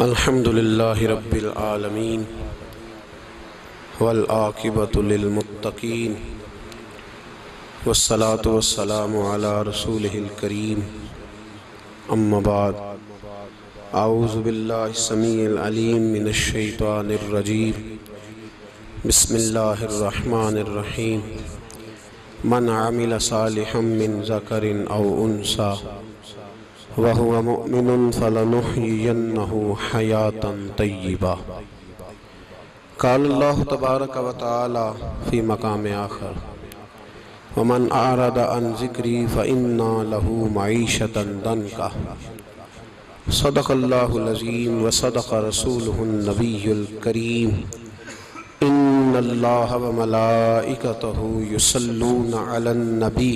الحمد للہ رب العالمین والعاقبۃ للمتقین والصلاة والسلام علی رسولہ الکریم اما بعد اعوذ باللہ السمیع العلیم من الشیطان الرجیم بسم اللہ الرحمن الرحیم من عمل صالحا من ذکر او انثی وَهُوَ مُؤْمِنٌ فَلَنُحْيِيَنَّهُ حَيَاةً طَيِّبَةً قال اللہ تبارک و تعالی فی مقام آخر وَمَنْ أَعْرَضَ عَنْ ذِكْرِي فَإِنَّ لَهُ مَعِيشَةً ضَنْكًا صدق اللہ العظیم وصدق رسولہ النبی الکریم ان اللہ وملائکتہ یصلون علی النبی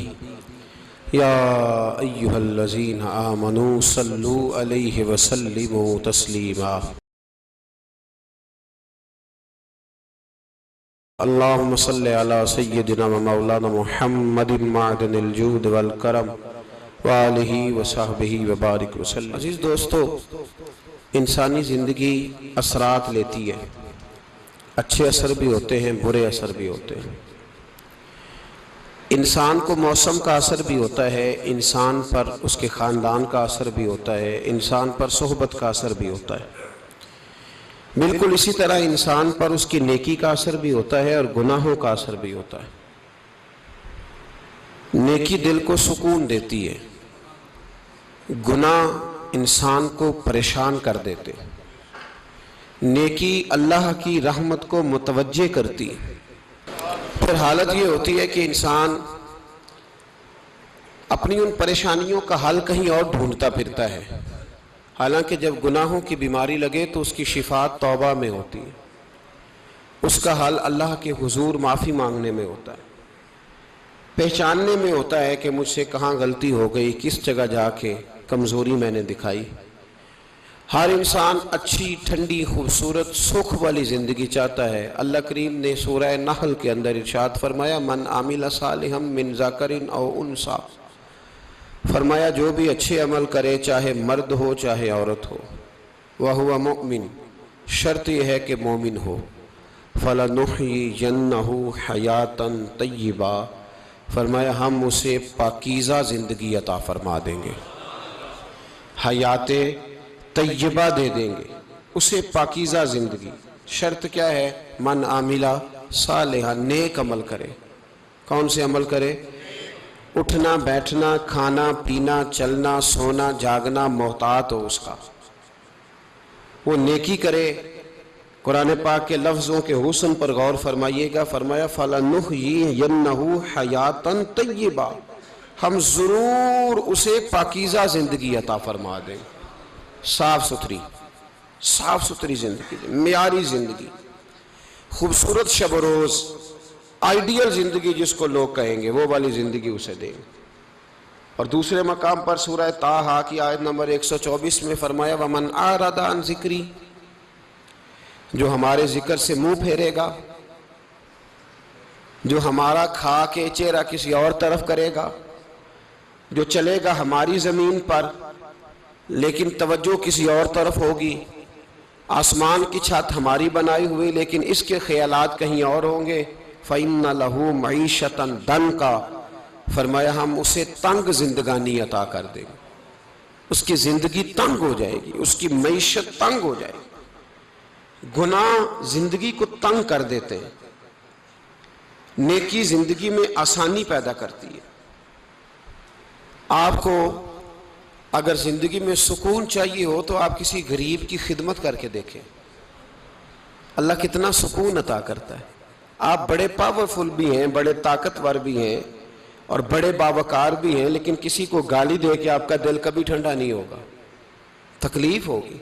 یا ایہا الذین آمنوا صلوا علیہ وسلموا تسلیما اللہم صلی علی سیدنا و مولانا محمد معدن الجود والکرم وآلہ وصحبہ وبارک وسلم۔ عزیز دوستو، انسانی زندگی اثرات لیتی ہے، اچھے اثر بھی ہوتے ہیں، برے اثر بھی ہوتے ہیں۔ انسان کو موسم کا اثر بھی ہوتا ہے، انسان پر اس کے خاندان کا اثر بھی ہوتا ہے، انسان پر صحبت کا اثر بھی ہوتا ہے۔ بالکل اسی طرح انسان پر اس کی نیکی کا اثر بھی ہوتا ہے اور گناہوں کا اثر بھی ہوتا ہے۔ نیکی دل کو سکون دیتی ہے، گناہ انسان کو پریشان کر دیتے۔ نیکی اللہ کی رحمت کو متوجہ کرتی ہے۔ پھر حالت یہ ہوتی ہے کہ انسان اپنی ان پریشانیوں کا حل کہیں اور ڈھونڈتا پھرتا ہے، حالانکہ جب گناہوں کی بیماری لگے تو اس کی شفا توبہ میں ہوتی ہے، اس کا حل اللہ کے حضور معافی مانگنے میں ہوتا ہے، پہچاننے میں ہوتا ہے کہ مجھ سے کہاں غلطی ہو گئی، کس جگہ جا کے کمزوری میں نے دکھائی۔ ہر انسان اچھی، ٹھنڈی، خوبصورت، سکھ والی زندگی چاہتا ہے۔ اللہ کریم نے سورہ نحل کے اندر ارشاد فرمایا من عمل صالحا من ذکر او انثی، فرمایا جو بھی اچھے عمل کرے، چاہے مرد ہو چاہے عورت ہو، وَهُوَ مُؤْمِن، شرط یہ ہے کہ مومن ہو، فَلَنُحْيِيَنَّهُ حَيَاةً طَيِّبَةً، فرمایا ہم اسے پاکیزہ زندگی عطا فرما دیں گے، حیات طیبہ دے دیں گے اسے، پاکیزہ زندگی۔ شرط کیا ہے؟ من عاملہ صالحہ، نیک عمل کرے۔ کون سے عمل کرے؟ اٹھنا بیٹھنا، کھانا پینا، چلنا سونا جاگنا محتاط ہو اس کا، وہ نیکی کرے۔ قرآن پاک کے لفظوں کے حسن پر غور فرمائیے گا، فرمایا فَلَنُحْيِيَنَّهُ حَيَاةً طَيِّبَةً، ہم ضرور اسے پاکیزہ زندگی عطا فرما دیں، صاف ستھری زندگی، معیاری زندگی، خوبصورت شب و روز، آئیڈیل زندگی جس کو لوگ کہیں گے، وہ والی زندگی اسے دیں۔ اور دوسرے مقام پر سورہ طٰہٰ کی آیت نمبر 124 میں فرمایا وَمَنْ أَعْرَضَ عَنْ ذِكْرِي، جو ہمارے ذکر سے منہ پھیرے گا، جو ہمارا کھا کے چہرہ کسی اور طرف کرے گا، جو چلے گا ہماری زمین پر لیکن توجہ کسی اور طرف ہوگی، آسمان کی چھت ہماری بنائی ہوئی لیکن اس کے خیالات کہیں اور ہوں گے، فَإِنَّ لَهُ مَعِيشَةً ضَنْكًا، فرمایا ہم اسے تنگ زندگانی عطا کر دیں گے، اس کی زندگی تنگ ہو جائے گی، اس کی معیشت تنگ ہو جائے گی۔ گناہ زندگی کو تنگ کر دیتے ہیں، نیکی زندگی میں آسانی پیدا کرتی ہے۔ آپ کو اگر زندگی میں سکون چاہیے ہو تو آپ کسی غریب کی خدمت کر کے دیکھیں، اللہ کتنا سکون عطا کرتا ہے۔ آپ بڑے پاورفل بھی ہیں، بڑے طاقتور بھی ہیں اور بڑے باوقار بھی ہیں، لیکن کسی کو گالی دے کے آپ کا دل کبھی ٹھنڈا نہیں ہوگا، تکلیف ہوگی،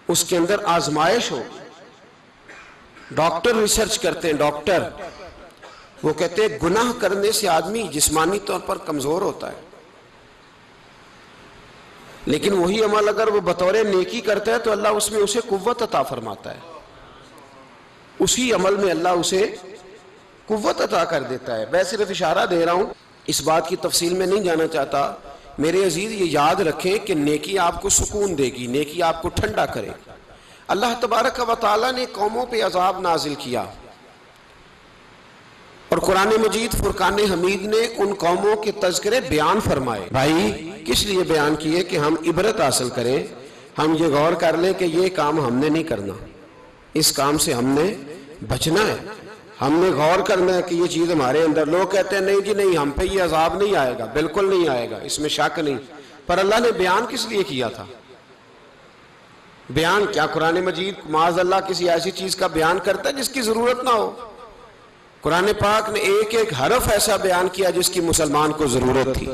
اس کے اندر آزمائش ہوگی۔ ڈاکٹر ریسرچ کرتے ہیں، ڈاکٹر وہ کہتے ہیں گناہ کرنے سے آدمی جسمانی طور پر کمزور ہوتا ہے، لیکن وہی عمل اگر وہ بطور نیکی کرتا ہے تو اللہ اس میں اسے قوت عطا فرماتا ہے، اسی عمل میں اللہ اسے قوت عطا کر دیتا ہے۔ میں صرف اشارہ دے رہا ہوں، اس بات کی تفصیل میں نہیں جانا چاہتا۔ میرے عزیز یہ یاد رکھیں کہ نیکی آپ کو سکون دے گی، نیکی آپ کو ٹھنڈا کرے گی۔ اللہ تبارک و تعالیٰ نے قوموں پہ عذاب نازل کیا، اور قرآن مجید فرقان حمید نے ان قوموں کے تذکرے بیان فرمائے۔ بھائی کس لیے بیان کیے؟ کہ ہم عبرت حاصل کریں، ہم یہ غور کر لیں کہ یہ کام ہم نے نہیں کرنا، اس کام سے ہم نے بچنا ہے، ہم نے غور کرنا ہے کہ یہ چیز ہمارے اندر۔ لوگ کہتے ہیں نہیں جی نہیں، ہم پہ یہ عذاب نہیں آئے گا، بالکل نہیں آئے گا، اس میں شک نہیں۔ پر اللہ نے بیان کس لیے کیا تھا؟ بیان کیا قرآن مجید معاذ اللہ کسی ایسی چیز کا بیان کرتا ہے جس کی ضرورت نہ ہو؟ قرآن پاک نے ایک ایک حرف ایسا بیان کیا جس کی مسلمان کو ضرورت تھی۔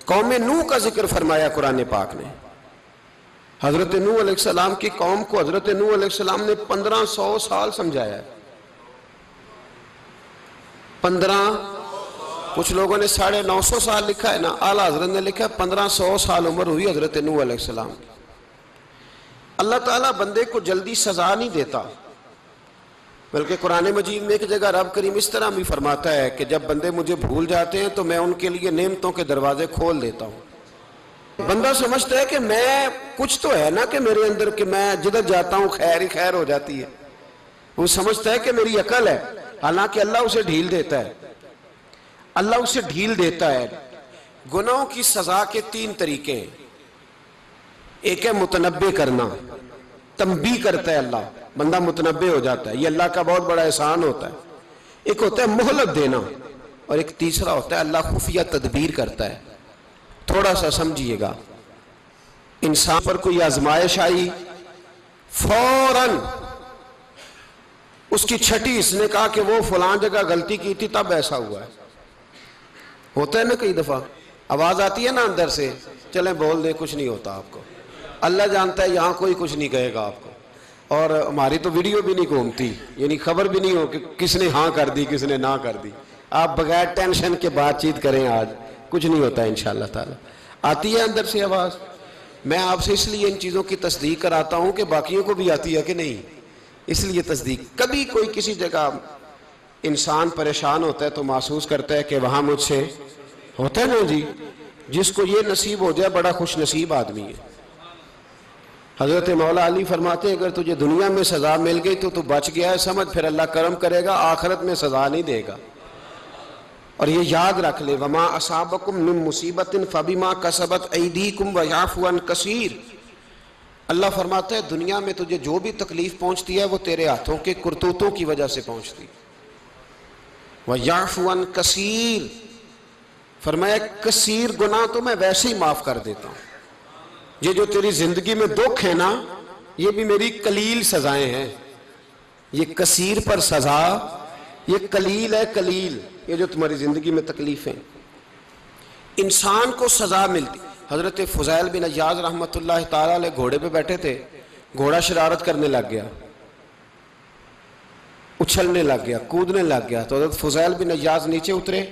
قوم نوح کا ذکر فرمایا قرآن پاک نے۔ حضرت نوح علیہ السلام کی قوم کو حضرت نوح علیہ السلام نے 1500 سال سمجھایا ہے۔ 15، کچھ لوگوں نے 950 سال لکھا ہے نا، اعلیٰ حضرت نے لکھا ہے 1500 سال عمر ہوئی حضرت نوح علیہ السلام کی۔ اللہ تعالیٰ بندے کو جلدی سزا نہیں دیتا، بلکہ قرآن مجید میں ایک جگہ رب کریم اس طرح بھی فرماتا ہے کہ جب بندے مجھے بھول جاتے ہیں تو میں ان کے لیے نعمتوں کے دروازے کھول دیتا ہوں۔ بندہ سمجھتا ہے کہ میں کچھ تو ہے نا کہ میرے اندر، کہ میں جدھر جاتا ہوں خیر ہی خیر ہو جاتی ہے، وہ سمجھتا ہے کہ میری عقل ہے، حالانکہ اللہ اسے ڈھیل دیتا ہے۔ اللہ اسے ڈھیل دیتا ہے۔ گناہوں کی سزا کے 3 طریقے ہیں۔ ایک ہے متنبع کرنا، تنبیہ کرتا ہے اللہ، بندہ متنبع ہو جاتا ہے، یہ اللہ کا بہت بڑا احسان ہوتا ہے۔ ایک ہوتا ہے مہلت دینا، اور ایک تیسرا ہوتا ہے اللہ خفیہ تدبیر کرتا ہے۔ تھوڑا سا سمجھیے گا، انسان پر کوئی آزمائش آئی، فوراً اس کی چھٹی اس نے کہا کہ وہ فلاں جگہ غلطی کی تھی تب ایسا ہوا ہے۔ ہوتا ہے نا کئی دفعہ، آواز آتی ہے نا اندر سے، چلیں بول دیں کچھ نہیں ہوتا آپ کو، اللہ جانتا ہے یہاں کوئی کچھ نہیں کہے گا آپ کو، اور ہماری تو ویڈیو بھی نہیں گھومتی، یعنی خبر بھی نہیں ہو کہ کس نے ہاں کر دی کس نے نہ کر دی۔ آپ بغیر ٹینشن کے بات چیت کریں، آج کچھ نہیں ہوتا ہے انشاءاللہ تعالی۔ آتی ہے اندر سے آواز؟ میں آپ سے اس لیے ان چیزوں کی تصدیق کراتا ہوں کہ باقیوں کو بھی آتی ہے کہ نہیں، اس لیے تصدیق۔ کبھی کوئی کسی جگہ انسان پریشان ہوتا ہے تو محسوس کرتا ہے کہ وہاں مجھ سے ہوتا ہے نا جی، جس کو یہ نصیب ہو جائے بڑا خوش نصیب آدمی ہے۔ حضرت مولا علی فرماتے ہیں اگر تجھے دنیا میں سزا مل گئی تو بچ گیا ہے، سمجھ پھر اللہ کرم کرے گا، آخرت میں سزا نہیں دے گا۔ اور یہ یاد رکھ لے، وما اصابکم من مصیبت فبما کسبت ایدیکم ویعفو عن کثیر۔ اللہ فرماتا ہے دنیا میں تجھے جو بھی تکلیف پہنچتی ہے وہ تیرے ہاتھوں کے کرتوتوں کی وجہ سے پہنچتی ہے۔ ویعفو عن کثیر، فرمایا کثیر گناہ تو میں ویسے ہی معاف کر دیتا ہوں۔ یہ جو تیری زندگی میں دکھ ہے نا، یہ بھی میری قلیل سزائیں ہیں۔ یہ کثیر پر سزا، یہ قلیل ہے، قلیل یہ جو تمہاری زندگی میں تکلیفیں۔ انسان کو سزا ملتی۔ حضرت فضیل بن عیاض رحمۃ اللہ تعالی علیہ گھوڑے پہ بیٹھے تھے، گھوڑا شرارت کرنے لگ گیا، اچھلنے لگ گیا، کودنے لگ گیا، تو حضرت فضیل بن عیاض نیچے اترے،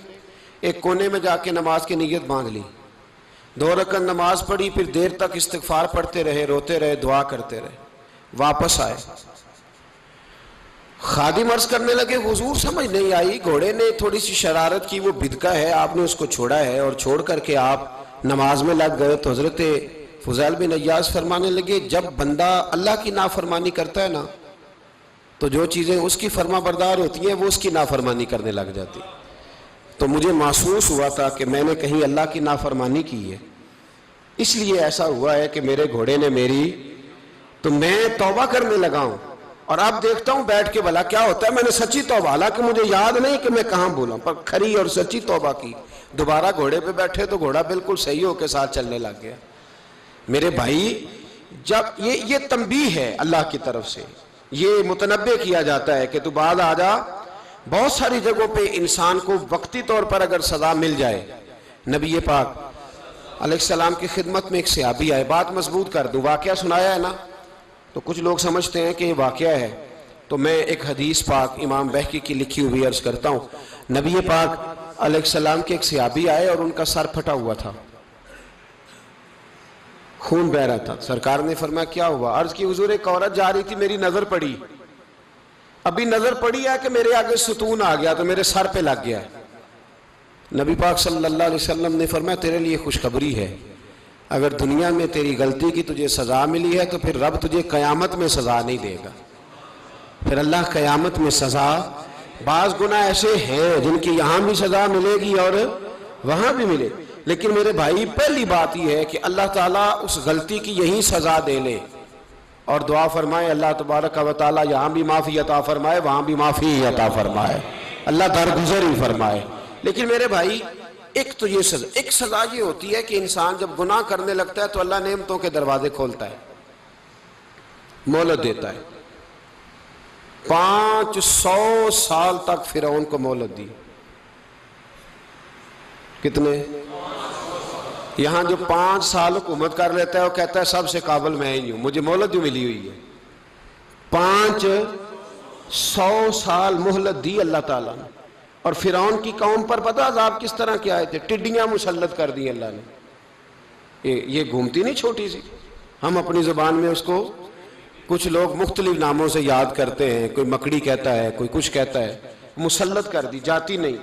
ایک کونے میں جا کے نماز کی نیت باندھ لی، 2 رکعت نماز پڑھی، پھر دیر تک استغفار پڑھتے رہے، روتے رہے، دعا کرتے رہے، واپس آئے۔ خادم عرض کرنے لگے حضور سمجھ نہیں آئی، گھوڑے نے تھوڑی سی شرارت کی، وہ بدکا ہے، آپ نے اس کو چھوڑا ہے اور چھوڑ کر کے آپ نماز میں لگ گئے۔ تو حضرت فضیل بن عیاض فرمانے لگے جب بندہ اللہ کی نافرمانی کرتا ہے نا تو جو چیزیں اس کی فرما بردار ہوتی ہیں وہ اس کی نافرمانی کرنے لگ جاتی۔ تو مجھے محسوس ہوا تھا کہ میں نے کہیں اللہ کی نافرمانی کی ہے، اس لیے ایسا ہوا ہے کہ میرے گھوڑے نے میری، تو میں توبہ کرنے لگا ہوں، اور اب دیکھتا ہوں بیٹھ کے بھلا کیا ہوتا ہے۔ میں نے سچی توبہ، حالانکہ مجھے یاد نہیں کہ میں کہاں بولا، پر کھری اور سچی توبہ کی۔ دوبارہ گھوڑے پہ بیٹھے تو گھوڑا بالکل صحیح ہو کے ساتھ چلنے لگ گیا۔ میرے بھائی جب یہ تنبیہ ہے اللہ کی طرف سے، یہ متنبع کیا جاتا ہے کہ تو بعد آ جا۔ بہت ساری جگہوں پہ انسان کو وقتی طور پر اگر سزا مل جائے، نبی پاک علیہ السلام کی خدمت میں ایک صحابی آئے، بات مضبوط کر دوں، واقعہ سنایا ہے نا تو کچھ لوگ سمجھتے ہیں کہ یہ واقعہ ہے، تو میں ایک حدیث پاک امام بہقی کی لکھی ہوئی عرض کرتا ہوں۔ نبی پاک علیہ السلام کے ایک صحابی آئے اور ان کا سر پھٹا ہوا تھا، خون بہ رہا تھا۔ سرکار نے فرمایا کیا ہوا؟ عرض کی حضور ایک عورت جا رہی تھی، میری نظر پڑی، ابھی نظر پڑی ہے کہ میرے آگے ستون آ گیا تو میرے سر پہ لگ گیا۔ نبی پاک صلی اللہ علیہ وسلم نے فرمایا تیرے لیے خوشخبری ہے، اگر دنیا میں تیری غلطی کی تجھے سزا ملی ہے تو پھر رب تجھے قیامت میں سزا نہیں دے گا. پھر اللہ قیامت میں سزا، بعض گناہ ایسے ہیں جن کی یہاں بھی سزا ملے گی اور وہاں بھی ملے، لیکن میرے بھائی پہلی بات یہ ہے کہ اللہ تعالیٰ اس غلطی کی یہیں سزا دے لے اور دعا فرمائے اللہ تبارک و تعالیٰ یہاں بھی معافی عطا فرمائے وہاں بھی معافی عطا فرمائے، اللہ درگزر ہی فرمائے. لیکن میرے بھائی ایک تو یہ سزا، ایک سزا یہ ہوتی ہے کہ انسان جب گناہ کرنے لگتا ہے تو اللہ نعمتوں کے دروازے کھولتا ہے، مہلت دیتا ہے. 500 سال تک فرعون کو مہلت دی. کتنے؟ یہاں جو 5 سال حکومت کر لیتا ہے وہ کہتا ہے سب سے قابل میں ہی ہوں، مجھے مہلت جو ملی ہوئی ہے. 500 سال مہلت دی اللہ تعالیٰ نے. اور فرعون کی قوم پر پتہ عذاب کس طرح کیا آئے تھے؟ ٹڈیاں مسلط کر دی اللہ نے. یہ گھومتی نہیں چھوٹی سی، ہم اپنی زبان میں اس کو کچھ لوگ مختلف ناموں سے یاد کرتے ہیں، کوئی مکڑی کہتا ہے، کوئی کچھ کہتا ہے. مسلط کر دی، جاتی نہیں.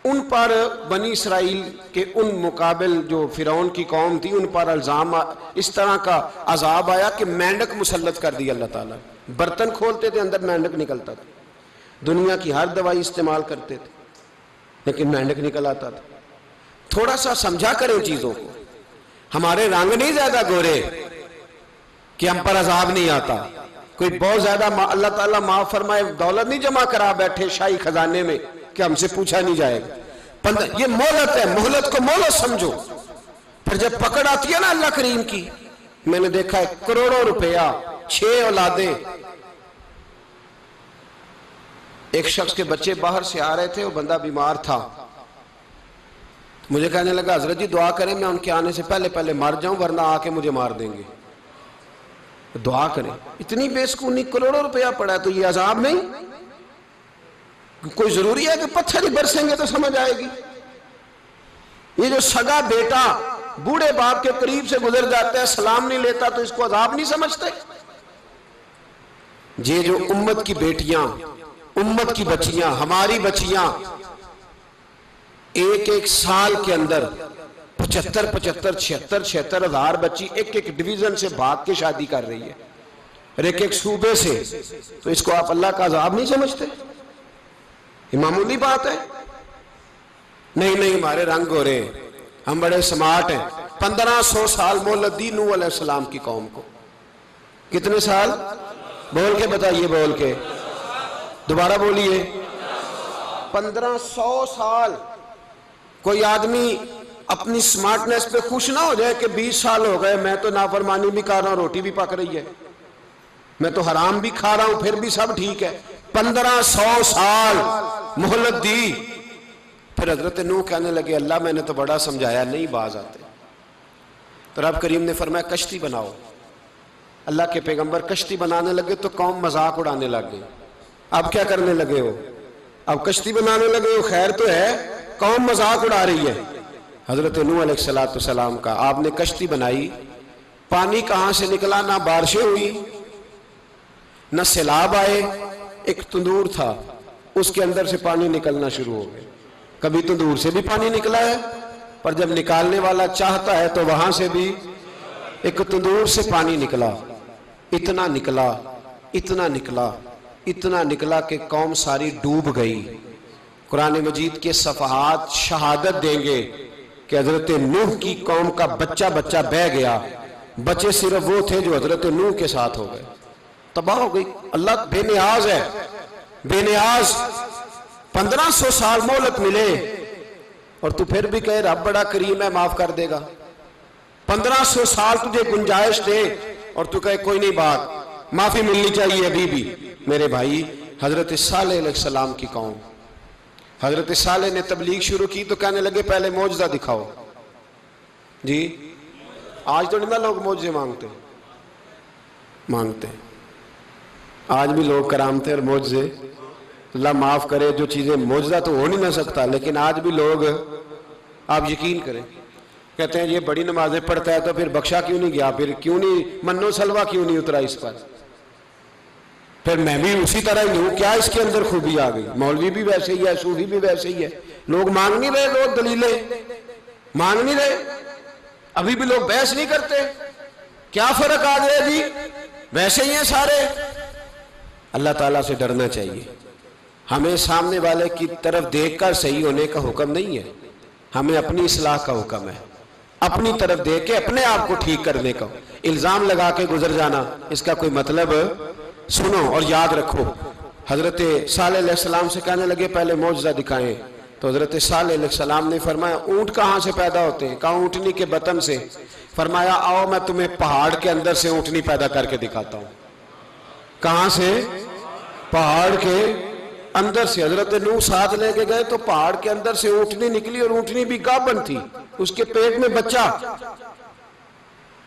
ان پر بنی اسرائیل کے ان مقابل جو فرعون کی قوم تھی ان پر الزام اس طرح کا عذاب آیا کہ مینڈک مسلط کر دی اللہ تعالیٰ. برتن کھولتے تھے اندر مینڈک نکلتا تھا. دنیا کی ہر دوائی استعمال کرتے تھے لیکن مینڈک نکل آتا تھا. تھوڑا سا سمجھا کریں چیزوں کو. ہمارے رنگ نہیں زیادہ گورے کہ ہم پر عذاب نہیں آتا. کوئی بہت زیادہ اللہ تعالیٰ معاف فرمائے دولت نہیں جمع کرا بیٹھے شاہی خزانے میں کہ ہم سے پوچھا نہیں جائے گا. یہ مہلت ہے، مہلت کو مہلت سمجھو. پھر جب پکڑ آتی ہے نا اللہ کریم کی، میں نے دیکھا ہے کروڑوں روپیہ، 6 اولادیں. ایک شخص کے بچے باہر سے آ رہے تھے، وہ بندہ بیمار تھا. مجھے کہنے لگا حضرت جی دعا کریں میں ان کے آنے سے پہلے مر جاؤں ورنہ آ کے مجھے مار دیں گے. دعا کریں. اتنی بے سکونی، کروڑوں روپیہ پڑا ہے تو یہ عذاب نہیں؟ کوئی ضروری ہے کہ پتھر ہی برسیں گے تو سمجھ آئے گی؟ یہ جو سگا بیٹا بوڑھے باپ کے قریب سے گزر جاتا ہے سلام نہیں لیتا تو اس کو عذاب نہیں سمجھتے؟ یہ جو امت کی بیٹیاں، امت کی بچیاں، ہماری بچیاں ایک سال کے اندر 75 76 ہزار بچی ایک ڈویژن سے بھاگ کے شادی کر رہی ہے اور ایک صوبے سے، تو اس کو آپ اللہ کا عذاب نہیں سمجھتے؟ یہ معمولی بات ہے. نہیں ہمارے رنگ ہو رہے ہیں، ہم بڑے سمارٹ ہیں. 1500 سال مہلت دی نوح علیہ السلام کی قوم کو. کتنے سال؟ بول کے بتائیے، بول کے دوبارہ بولیے. 1500 سال. کوئی آدمی اپنی سمارٹنس پہ خوش نہ ہو جائے کہ 20 سال ہو گئے میں تو نافرمانی بھی کر رہا ہوں، روٹی بھی پک رہی ہے، میں تو حرام بھی کھا رہا ہوں پھر بھی سب ٹھیک ہے. 1500 سال مہلت دی. پھر حضرت نوح کہنے لگے اللہ میں نے تو بڑا سمجھایا نہیں باز آتے. تو رب کریم نے فرمایا کشتی بناؤ. اللہ کے پیغمبر کشتی بنانے لگے تو قوم مذاق اڑانے لگ گئی. اب کیا کرنے لگے ہو؟ اب کشتی بنانے لگے ہو، خیر تو ہے، قوم مذاق اڑا رہی ہے. حضرت نوح علیہ السلام کا آپ نے کشتی بنائی، پانی کہاں سے نکلا؟ نہ بارشیں ہوئی نہ سیلاب آئے. ایک تندور تھا اس کے اندر سے پانی نکلنا شروع ہو گیا. کبھی تندور سے بھی پانی نکلا ہے، پر جب نکالنے والا چاہتا ہے تو وہاں سے بھی ایک تندور سے پانی نکلا. اتنا نکلا کہ قوم ساری ڈوب گئی. قرآن مجید کے صفحات شہادت دیں گے کہ حضرت نوح کی قوم کا بچہ بہ گیا. بچے صرف وہ تھے جو حضرت نوح کے ساتھ ہو گئے، تباہ ہو گئی. اللہ بے نیاز ہے، بے نیاز. 1500 سال مہلت ملے اور تو پھر بھی کہے رب بڑا کریم ہے معاف کر دے گا. 1500 سال تجھے گنجائش دے اور تو کہے کوئی نہیں بات معافی ملنی چاہیے ابھی بھی. میرے بھائی حضرت صالح علیہ السلام کی قوم، حضرت صالح نے تبلیغ شروع کی تو کہنے لگے پہلے معجزہ دکھاؤ. جی آج تو نہیں لوگ معجزے مانگتے ہیں. آج بھی لوگ کرامتے اور معجزے، اللہ معاف کرے، جو چیزیں معجزہ تو ہو نہیں نہ سکتا لیکن آج بھی لوگ، آپ یقین کریں، کہتے ہیں یہ بڑی نمازیں پڑھتا ہے تو پھر بخشا کیوں نہیں گیا، پھر کیوں نہیں منو سلوا کیوں نہیں اترا اس پر، پھر میں بھی اسی طرح ہی ہوں، کیا اس کے اندر خوبی آ گئی؟ مولوی بھی ویسے ہی ہے، صوفی بھی ویسے ہی ہے. لوگ مانگ نہیں رہے، لوگ دلیلیں مانگ نہیں رہے. ابھی بھی لوگ بحث نہیں کرتے، کیا فرق آ گیا جی، ویسے ہی ہیں سارے۔ اللہ تعالیٰ سے ڈرنا چاہیے۔ ہمیں سامنے والے کی طرف دیکھ کر صحیح ہونے کا حکم نہیں ہے، ہمیں اپنی اصلاح کا حکم ہے، اپنی طرف دیکھ کے اپنے آپ کو ٹھیک کرنے کا۔ الزام لگا کے گزر جانا، اس کا کوئی مطلب سنو اور یاد رکھو۔ حضرت صالح علیہ السلام سے کہنے لگے پہلے معجزہ دکھائیں، تو حضرت صالح علیہ السلام نے فرمایا اونٹ کہاں سے پیدا ہوتے ہیں؟ کہا اونٹنی کے بطن سے۔ فرمایا آؤ میں تمہیں پہاڑ کے اندر سے اونٹنی پیدا کر کے دکھاتا ہوں۔ کہاں سے؟ پہاڑ کے اندر سے۔ حضرت نوح ساتھ لے کے گئے تو پہاڑ کے اندر سے اونٹنی نکلی، اور اونٹنی بھی گابن تھی، اس کے پیٹ میں بچہ،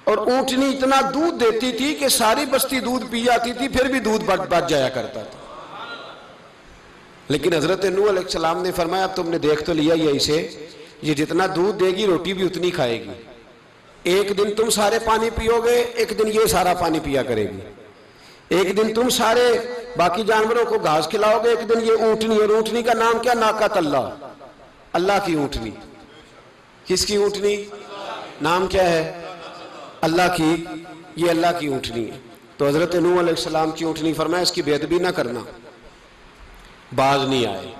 اور اونٹنی اتنا دودھ دیتی تھی کہ ساری بستی دودھ پی جاتی تھی، پھر بھی دودھ بچ جایا کرتا تھا۔ لیکن حضرت نوح علیہ السلام نے فرمایا اب تم نے دیکھ تو لیا یہ اسے، یہ جتنا دودھ دے گی روٹی بھی اتنی کھائے گی، ایک دن تم سارے پانی پیو گے، ایک دن یہ سارا پانی پیا کرے گی، ایک دن تم سارے باقی جانوروں کو گھاس کھلاؤ گے، ایک دن یہ اونٹنی، اور اونٹنی کا نام کیا؟ ناقۃ اللہ، اللہ کی اونٹنی۔ کس کی اونٹنی؟ نام کیا ہے؟ اللہ کی، یہ اللہ کی اونٹنی ہے۔ تو حضرت نوح علیہ السلام کی اونٹنی فرمایا اس کی بے ادبی نہ کرنا۔ باز نہیں آئے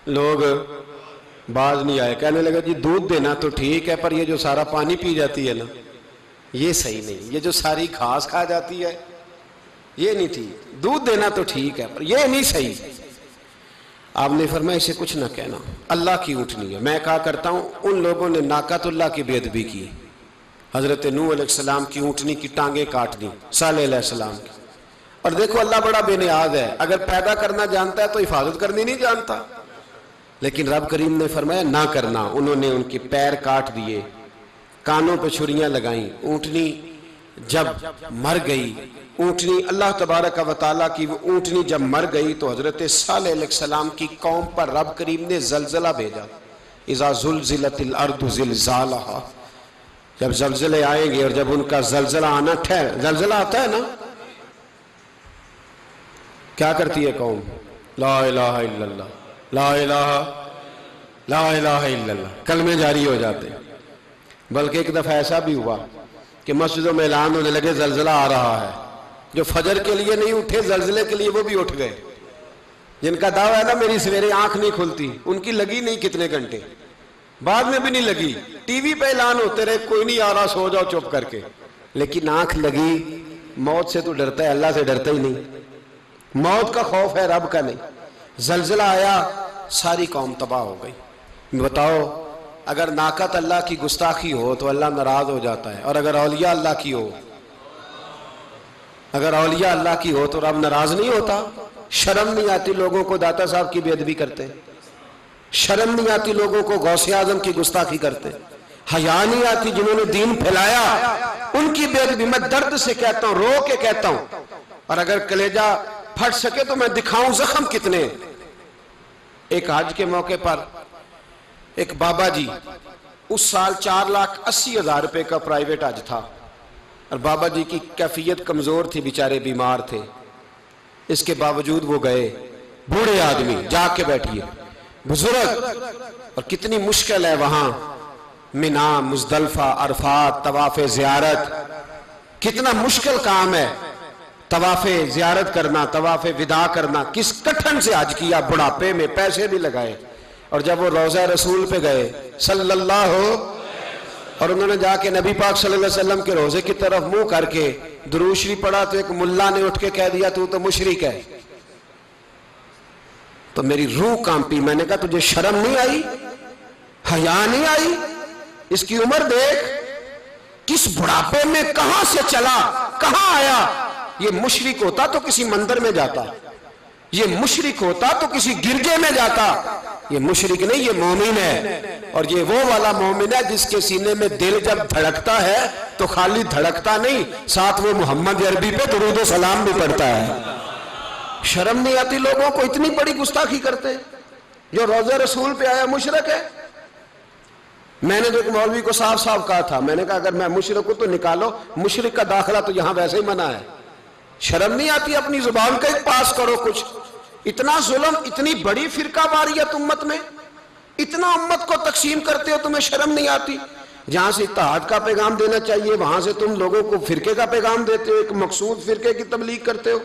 لوگ، باز نہیں آئے، کہنے لگا جی دودھ دینا تو ٹھیک ہے، پر یہ جو سارا پانی پی جاتی ہے نا یہ صحیح نہیں، یہ جو ساری گھاس کھا جاتی ہے یہ نہیں ٹھیک، دودھ دینا تو ٹھیک ہے پر یہ نہیں صحیح۔ آپ نے فرمایا اسے کچھ نہ کہنا، اللہ کی اونٹنی ہے۔ میں کہا کرتا ہوں ان لوگوں نے ناقۃ اللہ کی بے ادبی کی، حضرت نوح علیہ السلام کی اونٹنی کی ٹانگیں کاٹ دی، صالح علیہ السلام کی۔ اور دیکھو اللہ بڑا بے نیاز ہے، اگر پیدا کرنا جانتا ہے تو حفاظت کرنی نہیں جانتا، لیکن رب کریم نے فرمایا نہ کرنا۔ انہوں نے ان کے پیر کاٹ دیے، کانوں پہ چھریاں لگائیں۔ اونٹنی جب مر گئی، اونٹنی اللہ تبارک و تعالیٰ کی وہ اونٹنی جب مر گئی تو حضرت صالح علیہ السلام کی قوم پر رب کریم نے زلزلہ بھیجا۔ اذا زلزلت الارض زلزالہا، جب زلزلے آئیں گے اور جب ان کا زلزلہ آنا زلزلہ آتا ہے نا، کیا کرتی ہے قوم؟ لا الہ الا اللہ، لا الہ الا اللہ، کلمے جاری ہو جاتے ہیں۔ بلکہ ایک دفعہ ایسا بھی ہوا کہ مسجدوں میں اعلان ہونے لگے زلزلہ آ رہا ہے، جو فجر کے لیے نہیں اٹھے زلزلے کے لیے وہ بھی اٹھ گئے، جن کا دعویٰ ہے نا میری سویرے آنکھ نہیں کھلتی، ان کی لگی نہیں کتنے گھنٹے، بعد میں بھی نہیں لگی، ٹی وی پہ اعلان ہوتے رہے کوئی نہیں آ رہا سو جاؤ چپ کر کے، لیکن آنکھ لگی۔ موت سے تو ڈرتا ہے، اللہ سے ڈرتا ہی نہیں، موت کا خوف ہے رب کا نہیں۔ زلزلہ آیا، ساری قوم تباہ ہو گئی۔ بتاؤ اگر ناقۃ اللہ کی گستاخی ہو تو اللہ ناراض ہو جاتا ہے، اور اگر اولیاء اللہ کی ہو، اگر اولیاء اللہ کی ہو تو رب ناراض نہیں ہوتا؟ شرم نہیں آتی لوگوں کو داتا صاحب کی بے ادبی کرتے، شرم نہیں آتی لوگوں کو غوث اعظم کی گستاخی کرتے، حیا نہیں آتی جنہوں نے دین پھیلایا ان کی بے ادبی؟ میں درد سے کہتا ہوں، رو کے کہتا ہوں، اور اگر کلیجہ پھٹ سکے تو میں دکھاؤں زخم کتنے۔ ایک حج کے موقع پر ایک بابا جی، اس سال 4,80,000 روپے کا پرائیویٹ حج تھا، اور بابا جی کی کیفیت کمزور تھی، بیچارے بیمار تھے، اس کے باوجود وہ گئے۔ بوڑھے آدمی، جا کے بیٹھیے، بزرگ، اور کتنی مشکل ہے وہاں منا، مزدلفہ، عرفات، طواف زیارت، کتنا مشکل کام ہے طواف زیارت کرنا، طواف وداع کرنا۔ کس کٹھن سے حج کیا، بڑھاپے میں پیسے بھی لگائے، اور جب وہ روضہ رسول پہ گئے صلی اللہ، اور انہوں نے جا کے نبی پاک صلی اللہ علیہ وسلم کے روضے کی طرف منہ کر کے درود شریف پڑھا تو ایک ملا نے اٹھ کے کہہ دیا تو مشرک ہے۔ تو میری روح کانپی، میں نے کہا تجھے شرم نہیں آئی، حیا نہیں آئی؟ اس کی عمر دیکھ، کس بڑھاپے میں کہاں سے چلا، کہاں آیا۔ یہ مشرک ہوتا تو کسی مندر میں جاتا، یہ مشرک ہوتا تو کسی گرجے میں جاتا، یہ مشرک نہیں، یہ مومن ہے، اور یہ وہ والا مومن ہے جس کے سینے میں دل جب دھڑکتا ہے تو خالی دھڑکتا نہیں، ساتھ وہ محمد عربی پہ درود و سلام بھی پڑھتا ہے۔ شرم نہیں آتی لوگوں کو؟ اتنی بڑی گستاخی کرتے، جو روضہ رسول پہ آیا مشرک ہے۔ میں نے تو ایک مولوی کو صاف صاف کہا تھا، میں نے کہا اگر میں مشرک ہوں تو نکالو، مشرک کا داخلہ تو یہاں ویسے ہی منع ہے۔ شرم نہیں آتی؟ اپنی زبان کا ایک پاس کرو کچھ۔ اتنا ظلم، اتنی بڑی فرقہ واریت امت میں، اتنا امت کو تقسیم کرتے ہو، تمہیں شرم نہیں آتی؟ جہاں سے اتحاد کا پیغام دینا چاہیے وہاں سے تم لوگوں کو فرقے کا پیغام دیتے ہو، ایک مقصود فرقے کی تبلیغ کرتے ہو.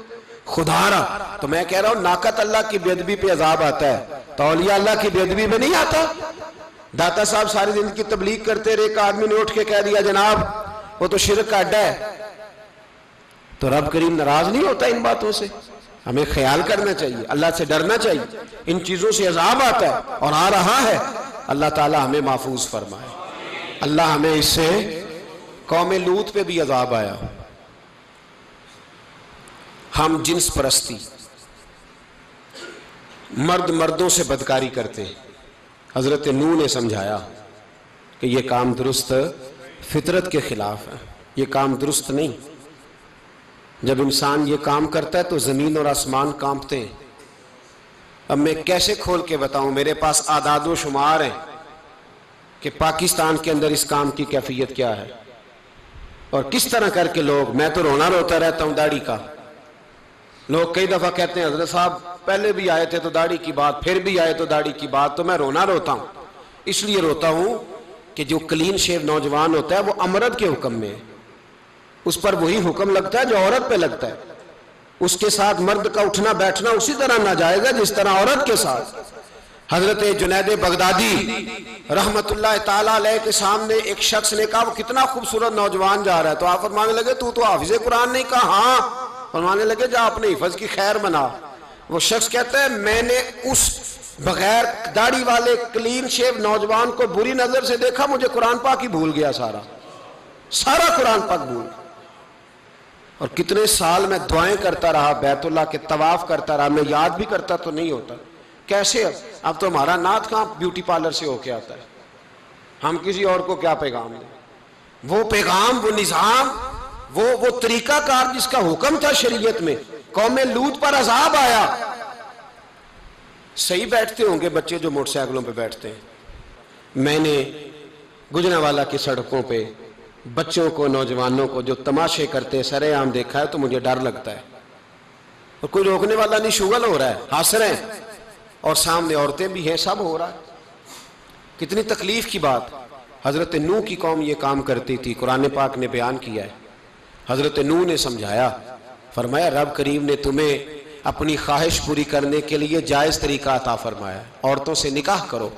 خدا را تو میں کہہ رہا ہوں ناقت اللہ کی بے ادبی پہ عذاب آتا ہے تو اولیاء اللہ کی بے ادبی میں نہیں آتا. داتا صاحب ساری زندگی تبلیغ کرتے رہے، ایک آدمی نے اٹھ کے کہہ دیا جناب وہ تو شرک کا اڈا ہے، تو رب کریم ناراض نہیں ہوتا ان باتوں سے؟ ہمیں خیال کرنا چاہیے، اللہ سے ڈرنا چاہیے. ان چیزوں سے عذاب آتا ہے اور آ رہا ہے. اللہ تعالی ہمیں محفوظ فرمائے. اللہ ہمیں اس سے، قوم لوط پہ بھی عذاب آیا. ہم جنس پرستی، مرد مردوں سے بدکاری کرتے ہیں. حضرت نوح نے سمجھایا کہ یہ کام درست فطرت کے خلاف ہے، یہ کام درست نہیں. جب انسان یہ کام کرتا ہے تو زمین اور آسمان کانپتے ہیں. اب میں کیسے کھول کے بتاؤں، میرے پاس اعداد و شمار ہیں کہ پاکستان کے اندر اس کام کی کیفیت کیا ہے اور کس طرح کر کے لوگ، میں تو رونا روتا رہتا ہوں داڑھی کا. لوگ کئی دفعہ کہتے ہیں حضرت صاحب پہلے بھی آئے تھے تو داڑھی کی بات، پھر بھی آئے تو داڑھی کی بات. تو میں رونا روتا ہوں، اس لیے روتا ہوں کہ جو کلین شیو نوجوان ہوتا ہے وہ امرد کے حکم میں ہے، اس پر وہی حکم لگتا ہے جو عورت پہ لگتا ہے. اس کے ساتھ مرد کا اٹھنا بیٹھنا اسی طرح ناجائز ہے جس طرح عورت کے ساتھ. حضرت جنید بغدادی رحمت اللہ تعالیٰ علیہ کے سامنے ایک شخص نے کہا وہ کتنا خوبصورت نوجوان جا رہا ہے، تو آپ فرمانے لگے تو حافظ قرآن نہیں؟ کہا ہاں. فرمانے لگے جا اپنے حفظ کی خیر بنا. وہ شخص کہتا ہے میں نے اس بغیر داڑھی والے کلین شیو نوجوان کو بری نظر سے دیکھا، مجھے قرآن پاک ہی بھول گیا، سارا قرآن پاک بھول گیا. اور کتنے سال میں دعائیں کرتا رہا، بیت اللہ کے طواف کرتا رہا، میں یاد بھی کرتا تو نہیں ہوتا. کیسے اب تو ہمارا نعت کہاں بیوٹی پارلر سے ہو کے آتا ہے، ہم کسی اور کو کیا پیغام دیں؟ وہ پیغام، وہ نظام، وہ طریقہ کار جس کا حکم تھا شریعت میں. قوم لوط پر عذاب آیا. صحیح بیٹھتے ہوں گے بچے جو موٹر سائیکلوں پہ بیٹھتے ہیں. میں نے گجرانوالہ کی سڑکوں پہ بچوں کو، نوجوانوں کو جو تماشے کرتے سرے عام دیکھا ہے تو مجھے ڈر لگتا ہے. اور کوئی روکنے والا نہیں، شغل ہو رہا ہے، ہنس رہے ہیں اور سامنے عورتیں بھی ہیں، سب ہو رہا ہے. کتنی تکلیف کی بات. حضرت نوح کی قوم یہ کام کرتی تھی، قرآن پاک نے بیان کیا ہے. حضرت نوح نے سمجھایا، فرمایا رب کریم نے تمہیں اپنی خواہش پوری کرنے کے لیے جائز طریقہ عطا فرمایا، عورتوں سے نکاح کرو،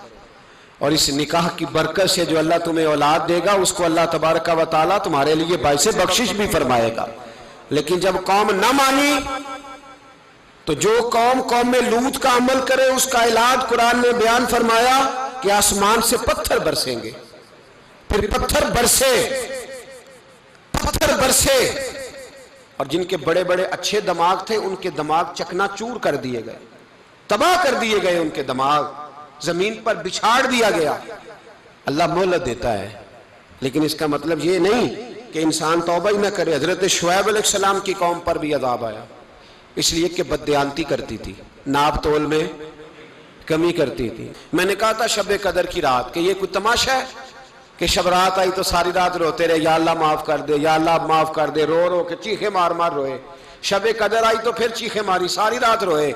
اور اس نکاح کی برکت سے جو اللہ تمہیں اولاد دے گا اس کو اللہ تبارک و تعالیٰ تمہارے لیے باعث بخشش بھی فرمائے گا. لیکن جب قوم نہ مانی تو جو قوم میں لوط کا عمل کرے اس کا علاج قرآن نے بیان فرمایا کہ آسمان سے پتھر برسیں گے. پھر پتھر برسے اور جن کے بڑے بڑے اچھے دماغ تھے ان کے دماغ چکنا چور کر دیے گئے، تباہ کر دیے گئے، ان کے دماغ زمین پر بچھاڑ دیا گیا. اللہ مہلت دیتا ہے لیکن اس کا مطلب یہ نہیں کہ انسان توبہ ہی نہ کرے. حضرت شعیب علیہ السلام کی قوم پر بھی عذاب آیا، اس لیے کہ بددیانتی کرتی تھی، ناپ تول میں کمی کرتی تھی. میں نے کہا تھا شب قدر کی رات کہ یہ کوئی تماشا ہے کہ شب رات آئی تو ساری رات روتے رہے یا اللہ معاف کر دے، یا اللہ معاف کر دے، رو رو کے چیخے مار مار روئے. شب قدر آئی تو پھر چیخے ماری، ساری رات روئے.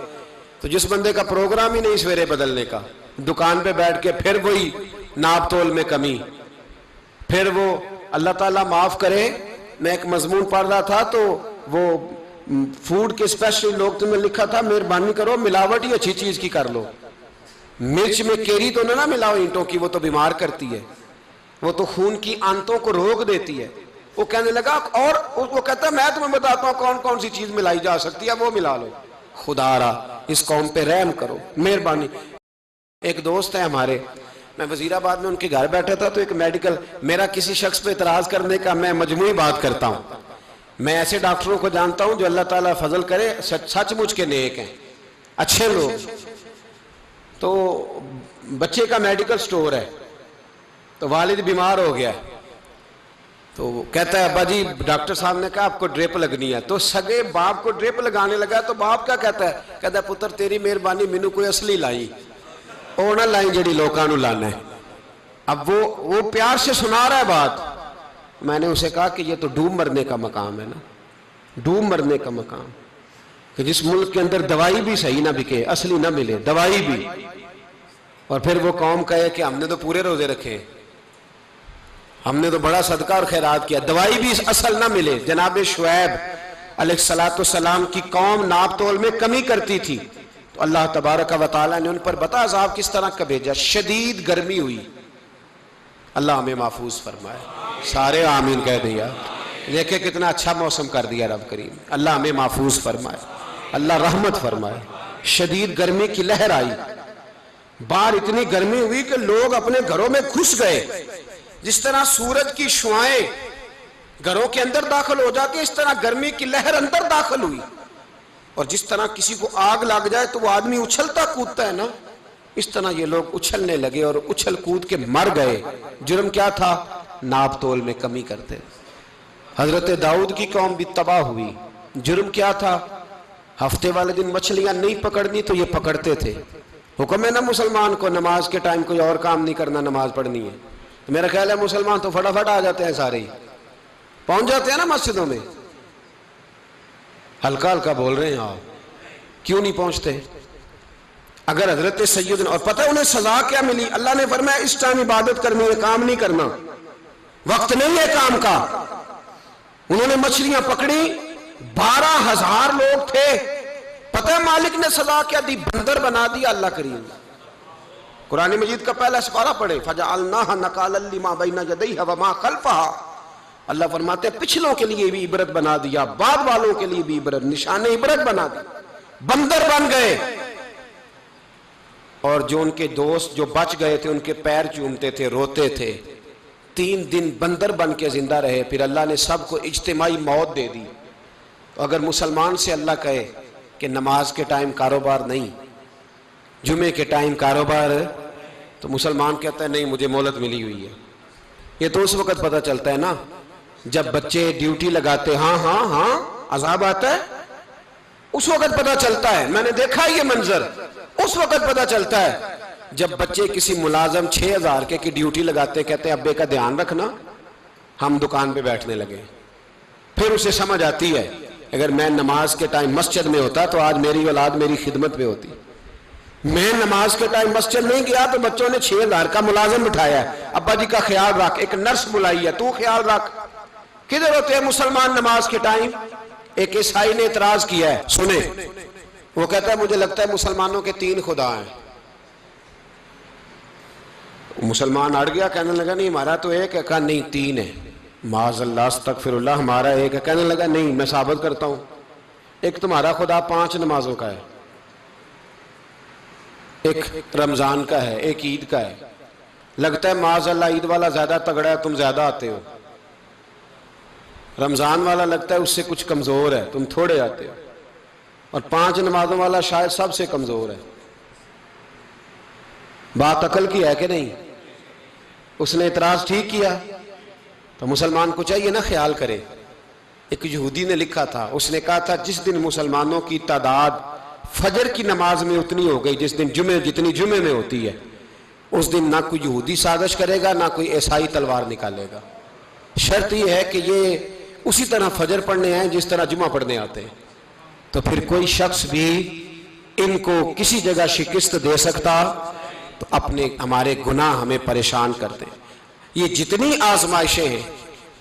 تو جس بندے کا پروگرام ہی نہیں سویرے بدلنے کا، دکان پہ بیٹھ کے پھر وہی ناپ تول میں کمی، پھر وہ اللہ تعالیٰ معاف کرے. میں ایک مضمون پڑھ رہا تھا تو وہ فوڈ کے اسپیشل لوگ تمہیں لکھا تھا مہربانی کرو ملاوٹ ہی اچھی چیز کی کر لو، مرچ میں کیری تو نہ ملاؤ اینٹوں کی، وہ تو بیمار کرتی ہے، وہ تو خون کی آنتوں کو روک دیتی ہے. وہ کہنے لگا، اور وہ کہتا ہے میں تمہیں بتاتا ہوں کون کون سی چیز ملائی جا سکتی ہے، وہ ملا لو. خدا را اس قوم پہ رحم کرو، مہربانی. ایک دوست ہے ہمارے، میں وزیر آباد میں ان کے گھر بیٹھا تھا تو ایک میڈیکل، میرا کسی شخص پہ اعتراض کرنے کا میں مجموعی بات کرتا ہوں. میں ایسے ڈاکٹروں کو جانتا ہوں جو اللہ تعالیٰ فضل کرے سچ مچ کے نیک ہیں، اچھے لوگ. تو بچے کا میڈیکل سٹور ہے تو والد بیمار ہو گیا تو کہتا ہے ابا جی ڈاکٹر صاحب نے کہا آپ کو ڈریپ لگنی ہے. تو سگے باپ کو ڈریپ لگانے لگا تو باپ کیا کہتا ہے پتر تیری مہربانی مینو کوئی اصلی لائی، وہ نہ لائیں جڑی لوکاں نو لانا ہے. اب وہ پیار سے سنا رہا ہے بات. میں نے اسے کہا کہ یہ تو ڈوب مرنے کا مقام ہے نا، ڈوب مرنے کا مقام، کہ جس ملک کے اندر دوائی بھی صحیح نہ بکے، اصلی نہ ملے دوائی بھی، اور پھر وہ قوم کہے کہ ہم نے تو پورے روزے رکھے. ہم نے تو بڑا صدقہ اور خیرات کیا، دوائی بھی اصل نہ ملے۔ جناب شعیب علیہ السلام کی قوم ناپ تول میں کمی کرتی تھی، تو اللہ تبارک و تعالیٰ نے ان پر بتا عذاب کس طرح کا بھیجا، شدید گرمی ہوئی۔ اللہ ہمیں محفوظ فرمائے، سارے آمین کہہ دیا۔ دیکھیں کتنا اچھا موسم کر دیا رب کریم، اللہ ہمیں محفوظ فرمائے، اللہ رحمت فرمائے۔ شدید گرمی کی لہر آئی، باہر اتنی گرمی ہوئی کہ لوگ اپنے گھروں میں گھس گئے۔ جس طرح سورج کی شعائیں گھروں کے اندر داخل ہو جاتی، اس طرح گرمی کی لہر اندر داخل ہوئی۔ اور جس طرح کسی کو آگ لگ جائے تو وہ آدمی اچھلتا کودتا ہے نا، اس طرح یہ لوگ اچھلنے لگے اور اچھل کود کے مر گئے۔ جرم کیا تھا؟ ناپ تول میں کمی کرتے۔ حضرت داؤد کی قوم بھی تباہ ہوئی، جرم کیا تھا؟ ہفتے والے دن مچھلیاں نہیں پکڑنی تو یہ پکڑتے تھے۔ حکم ہے نا مسلمان کو نماز کے ٹائم کوئی اور کام نہیں کرنا، نماز پڑھنی ہے۔ میرا خیال ہے مسلمان تو فٹافٹ آ جاتے ہیں، سارے ہی پہنچ جاتے ہیں نا مسجدوں میں۔ ہلکا ہلکا بول رہے ہیں آپ، کیوں نہیں پہنچتے؟ اگر حضرت سیدنا، اور پتہ انہیں سزا کیا ملی؟ اللہ نے فرمایا اس ٹائم عبادت کرنی ہے، کام نہیں کرنا، وقت نہیں ہے کام کا۔ انہوں نے مچھلیاں پکڑی، 12,000 لوگ تھے، پتہ ہے مالک نے سزا کیا دی؟ بندر بنا دیا اللہ کریم۔ قرآن مجید کا پہلا سپارہ پڑھے، فَجَعَلْنَاهَا نَكَالًا لِمَا بَيْنَ يَدَيْهَا وَمَا خَلْفَهَا۔ اللہ فرماتے ہیں پچھلوں کے لیے بھی عبرت بنا دیا، بعد والوں کے لیے بھی عبرت، نشان عبرت بنا دیا۔ بندر بن گئے، اور جو ان کے دوست جو بچ گئے تھے ان کے پیر چومتے تھے، روتے تھے۔ 3 دن بندر بن کے زندہ رہے، پھر اللہ نے سب کو اجتماعی موت دے دی۔ تو اگر مسلمان سے اللہ کہے کہ نماز کے ٹائم کاروبار نہیں، جمعے کے ٹائم کاروبار، تو مسلمان کہتا ہے نہیں مجھے مہلت ملی ہوئی ہے۔ یہ تو اس وقت پتہ چلتا ہے نا جب بچے ڈیوٹی لگاتے، ہاں ہاں ہاں عذاب آتا ہے، اس وقت پتہ چلتا ہے۔ میں نے دیکھا یہ منظر، اس وقت پتہ چلتا ہے جب بچے کسی ملازم 6,000 کی ڈیوٹی لگاتے، کہتے ہیں ابے کا دھیان رکھنا، ہم دکان پہ بیٹھنے لگے۔ پھر اسے سمجھ آتی ہے اگر میں نماز کے ٹائم مسجد میں ہوتا تو آج میری اولاد میری خدمت پہ ہوتی۔ میں نماز کے ٹائم مسجد نہیں گیا تو بچوں نے 6,000 کا ملازم بٹھایا ہے، ابا جی کا خیال رکھ، ایک نرس بلائی ہے تو خیال رکھ۔ کدھر ہوتے ہیں مسلمان نماز کے ٹائم؟ ایک عیسائی نے اعتراض کیا ہے، سنیں، وہ کہتا ہے مجھے لگتا ہے مسلمانوں کے 3 خدا ہیں۔ مسلمان اڑ گیا، کہنے لگا نہیں ہمارا تو ایک ہے، کہا نہیں 3 ہے، معاذ اللہ استغفر اللہ، ہمارا ایک ہے۔ کہنے لگا نہیں میں ثابت کرتا ہوں، ایک تمہارا خدا 5 نمازوں کا ہے، ایک رمضان کا ہے، ایک عید کا ہے۔ لگتا ہے معاذ اللہ عید والا زیادہ تگڑا ہے، تم زیادہ آتے ہو۔ رمضان والا لگتا ہے اس سے کچھ کمزور ہے، تم تھوڑے آتے ہو۔ اور 5 نمازوں والا شاید سب سے کمزور ہے۔ بات عقل کی ہے کہ نہیں؟ اس نے اعتراض ٹھیک کیا، تو مسلمان کو چاہیے نا خیال کرے۔ ایک یہودی نے لکھا تھا، اس نے کہا تھا جس دن مسلمانوں کی تعداد فجر کی نماز میں اتنی ہو گئی جس دن جتنی جمعے میں ہوتی ہے، اس دن نہ کوئی یہودی سازش کرے گا نہ کوئی عیسائی تلوار نکالے گا۔ شرط یہ ہے کہ یہ اسی طرح فجر پڑھنے آئیں جس طرح جمعہ پڑھنے آتے ہیں، تو پھر کوئی شخص بھی ان کو کسی جگہ شکست دے سکتا تو ہمارے گناہ ہمیں پریشان کرتے ہیں۔ یہ جتنی آزمائشیں ہیں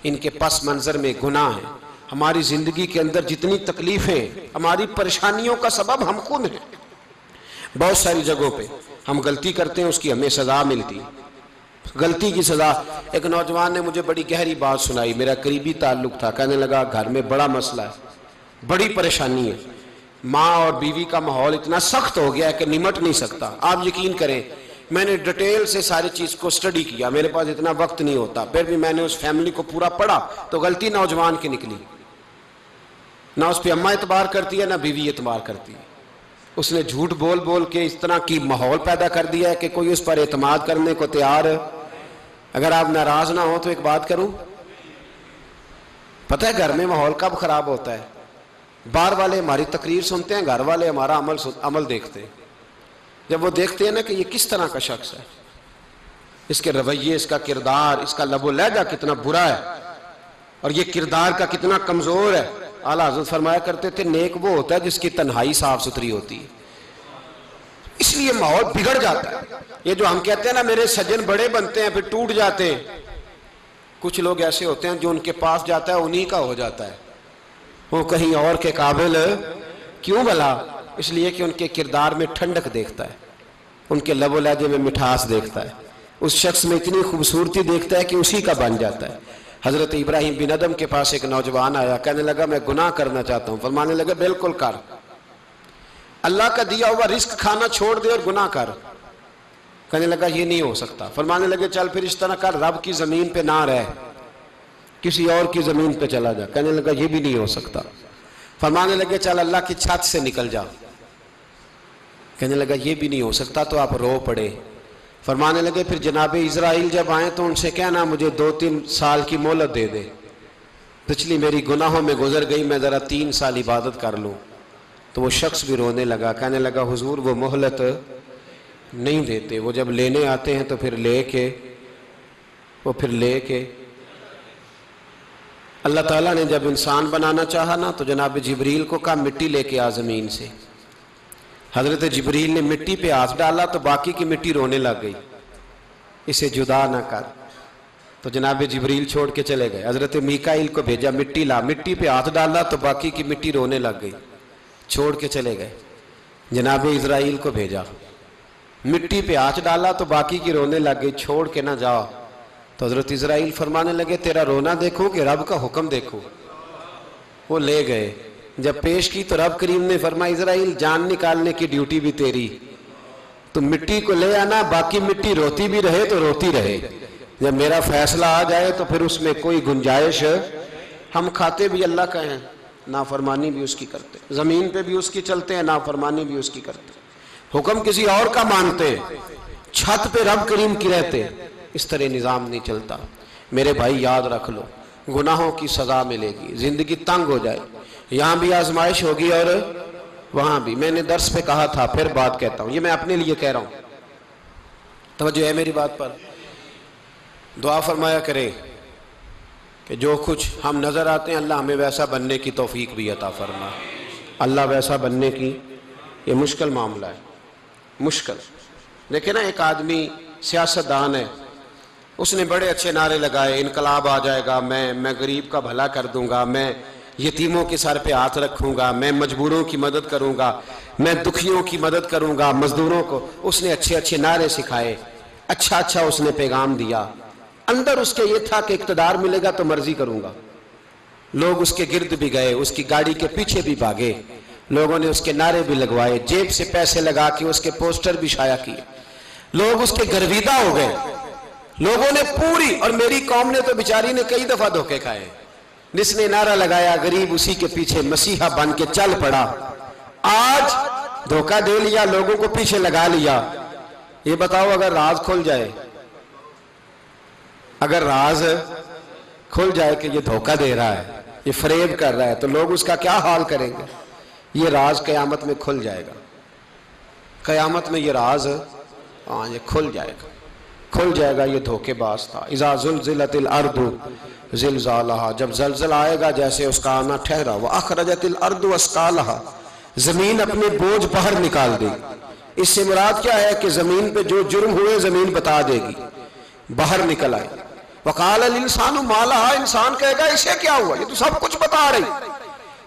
ان کے پس منظر میں گناہ ہیں۔ ہماری زندگی کے اندر جتنی تکلیفیں، ہماری پریشانیوں کا سبب ہم خود ہیں۔ بہت ساری جگہوں پہ ہم غلطی کرتے ہیں، اس کی ہمیں سزا ملتی، غلطی کی سزا۔ ایک نوجوان نے مجھے بڑی گہری بات سنائی، میرا قریبی تعلق تھا، کہنے لگا گھر میں بڑا مسئلہ ہے، بڑی پریشانی ہے، ماں اور بیوی کا ماحول اتنا سخت ہو گیا ہے کہ نمٹ نہیں سکتا۔ آپ یقین کریں میں نے ڈیٹیل سے ساری چیز کو سٹڈی کیا، میرے پاس اتنا وقت نہیں ہوتا، پھر بھی میں نے اس فیملی کو پورا پڑھا تو غلطی نوجوان کی نکلی۔ نہ اس پہ اماں اعتبار کرتی ہے نہ بیوی اعتبار کرتی ہے۔ اس نے جھوٹ بول بول کے اس طرح کی ماحول پیدا کر دیا ہے کہ کوئی اس پر اعتماد کرنے کو تیار ہے۔ اگر آپ ناراض نہ ہو تو ایک بات کروں، پتہ ہے گھر میں ماحول کب خراب ہوتا ہے؟ باہر والے ہماری تقریر سنتے ہیں، گھر والے ہمارا عمل دیکھتے ہیں۔ جب وہ دیکھتے ہیں نا کہ یہ کس طرح کا شخص ہے، اس کے رویے، اس کا کردار، اس کا لب و لہجہ کتنا برا ہے اور یہ کردار کا کتنا کمزور ہے۔ اعلیٰ حضرت فرمایا کرتے تھے نیک وہ ہوتا ہے جس کی تنہائی صاف ستھری ہوتی ہے، اس لیے ماحول بگڑ جاتا ہے۔ یہ جو ہم کہتے ہیں نا میرے سجن بڑے بنتے ہیں پھر ٹوٹ جاتے ہیں، کچھ لوگ ایسے ہوتے ہیں جو ان کے پاس جاتا ہے انہی کا ہو جاتا ہے، وہ کہیں اور کے قابل کیوں بھلا؟ اس لیے کہ ان کے کردار میں ٹھنڈک دیکھتا ہے، ان کے لب و لہجے میں مٹھاس دیکھتا ہے، اس شخص میں اتنی خوبصورتی دیکھتا ہے کہ اسی کا بن جاتا ہے۔ حضرت ابراہیم بن ادم کے پاس ایک نوجوان آیا، کہنے لگا میں گناہ کرنا چاہتا ہوں۔ فرمانے لگا بالکل کر، اللہ کا دیا ہوا رزق کھانا چھوڑ دے اور گناہ کر۔ کہنے لگا یہ نہیں ہو سکتا۔ فرمانے لگے چل پھر اس طرح کر، رب کی زمین پہ نہ رہ، کسی اور کی زمین پہ چلا جا۔ کہنے لگا یہ بھی نہیں ہو سکتا۔ فرمانے لگے چل اللہ کی چھت سے نکل جا۔ کہنے لگا یہ بھی نہیں ہو سکتا، تو آپ رو پڑے۔ فرمانے لگے پھر جناب اسرائیل جب آئیں تو ان سے کہنا مجھے 2-3 سال کی مہلت دے دے، پچھلی میری گناہوں میں گزر گئی، میں ذرا 3 سال عبادت کر لوں۔ تو وہ شخص بھی رونے لگا، کہنے لگا حضور وہ مہلت نہیں دیتے، وہ جب لینے آتے ہیں تو پھر لے کے اللہ تعالیٰ نے جب انسان بنانا چاہا نا تو جناب جبریل کو کہا مٹی لے کے آ زمین سے۔ حضرت جبریل نے مٹی پہ ہاتھ ڈالا تو باقی کی مٹی رونے لگ گئی، اسے جدا نہ کر۔ تو جناب جبریل چھوڑ کے چلے گئے۔ حضرت میکائیل کو بھیجا مٹی لا، مٹی پہ ہاتھ ڈالا تو باقی کی مٹی رونے لگ گئی، چھوڑ کے چلے گئے۔ جناب اسرائیل کو بھیجا، مٹی پہ ہاتھ ڈالا تو باقی کی رونے لگ گئی، چھوڑ کے نہ جاؤ۔ تو حضرت اسرائیل فرمانے لگے تیرا رونا دیکھو کہ رب کا حکم دیکھو۔ وہ لے گئے، جب پیش کی تو رب کریم نے فرمایا اسرائیل جان نکالنے کی ڈیوٹی بھی تیری، تو مٹی کو لے آنا، باقی مٹی روتی بھی رہے تو روتی رہے، جب میرا فیصلہ آ جائے تو پھر اس میں کوئی گنجائش، ہم کھاتے بھی اللہ کا ہیں، نافرمانی بھی اس کی کرتے، زمین پہ بھی اس کی چلتے ہیں، نافرمانی بھی اس کی کرتے، حکم کسی اور کا مانتے، چھت پہ رب کریم کی رہتے۔ اس طرح نظام نہیں چلتا۔ میرے بھائی یاد رکھ لو، گناہوں کی سزا ملے گی، زندگی تنگ ہو جائے، یہاں بھی آزمائش ہوگی اور وہاں بھی۔ میں نے درس پہ کہا تھا، پھر بات کہتا ہوں، یہ میں اپنے لیے کہہ رہا ہوں، توجہ ہے میری بات پر۔ دعا فرمایا کرے کہ جو کچھ ہم نظر آتے ہیں اللہ ہمیں ویسا بننے کی توفیق بھی عطا فرما۔ اللہ ویسا بننے کی، یہ مشکل معاملہ ہے، مشکل۔ دیکھیں نا ایک آدمی سیاستدان ہے، اس نے بڑے اچھے نعرے لگائے، انقلاب آ جائے گا، میں غریب کا بھلا کر دوں گا، میں یتیموں کے سر پہ ہاتھ رکھوں گا، میں مجبوروں کی مدد کروں گا، میں دکھیوں کی مدد کروں گا، مزدوروں کو۔ اس نے اچھے اچھے نعرے سکھائے، اچھا اس نے پیغام دیا، اندر اس کے یہ تھا کہ اقتدار ملے گا تو مرضی کروں گا۔ لوگ اس کے گرد بھی گئے، اس کی گاڑی کے پیچھے بھی بھاگے، لوگوں نے اس کے نعرے بھی لگوائے، جیب سے پیسے لگا کے اس کے پوسٹر بھی شائع کیے، لوگ اس کے گرویدہ ہو گئے، لوگوں نے پوری، اور میری قوم نے تو بیچاری نے کئی دفعہ دھوکے کھائے۔ جس نے نعرہ لگایا غریب اسی کے پیچھے مسیحا بن کے چل پڑا، آج دھوکہ دے لیا، لوگوں کو پیچھے لگا لیا۔ یہ بتاؤ اگر راز کھل جائے، اگر راز کھل جائے کہ یہ دھوکہ دے رہا ہے، یہ فریب کر رہا ہے، تو لوگ اس کا کیا حال کریں گے؟ یہ راز قیامت میں کھل جائے گا، قیامت میں یہ راز یہ کھل جائے گا، یہ دھوکے باز تھا۔ اذا زلزلت الارض زلزالہا، جب زلزلہ آئے گا جیسے اس کا آنا ٹھہرا، واخرجت الارض اثقالہا، زمین اپنے بوجھ باہر نکال دے گی۔ اس سے مراد کیا ہے کہ زمین پہ جو جرم ہوئے زمین بتا دے گی، باہر نکل آئے۔ وقال الانسان ما لہا، انسان کہے گا اسے کیا ہوا، یہ تو سب کچھ بتا رہی،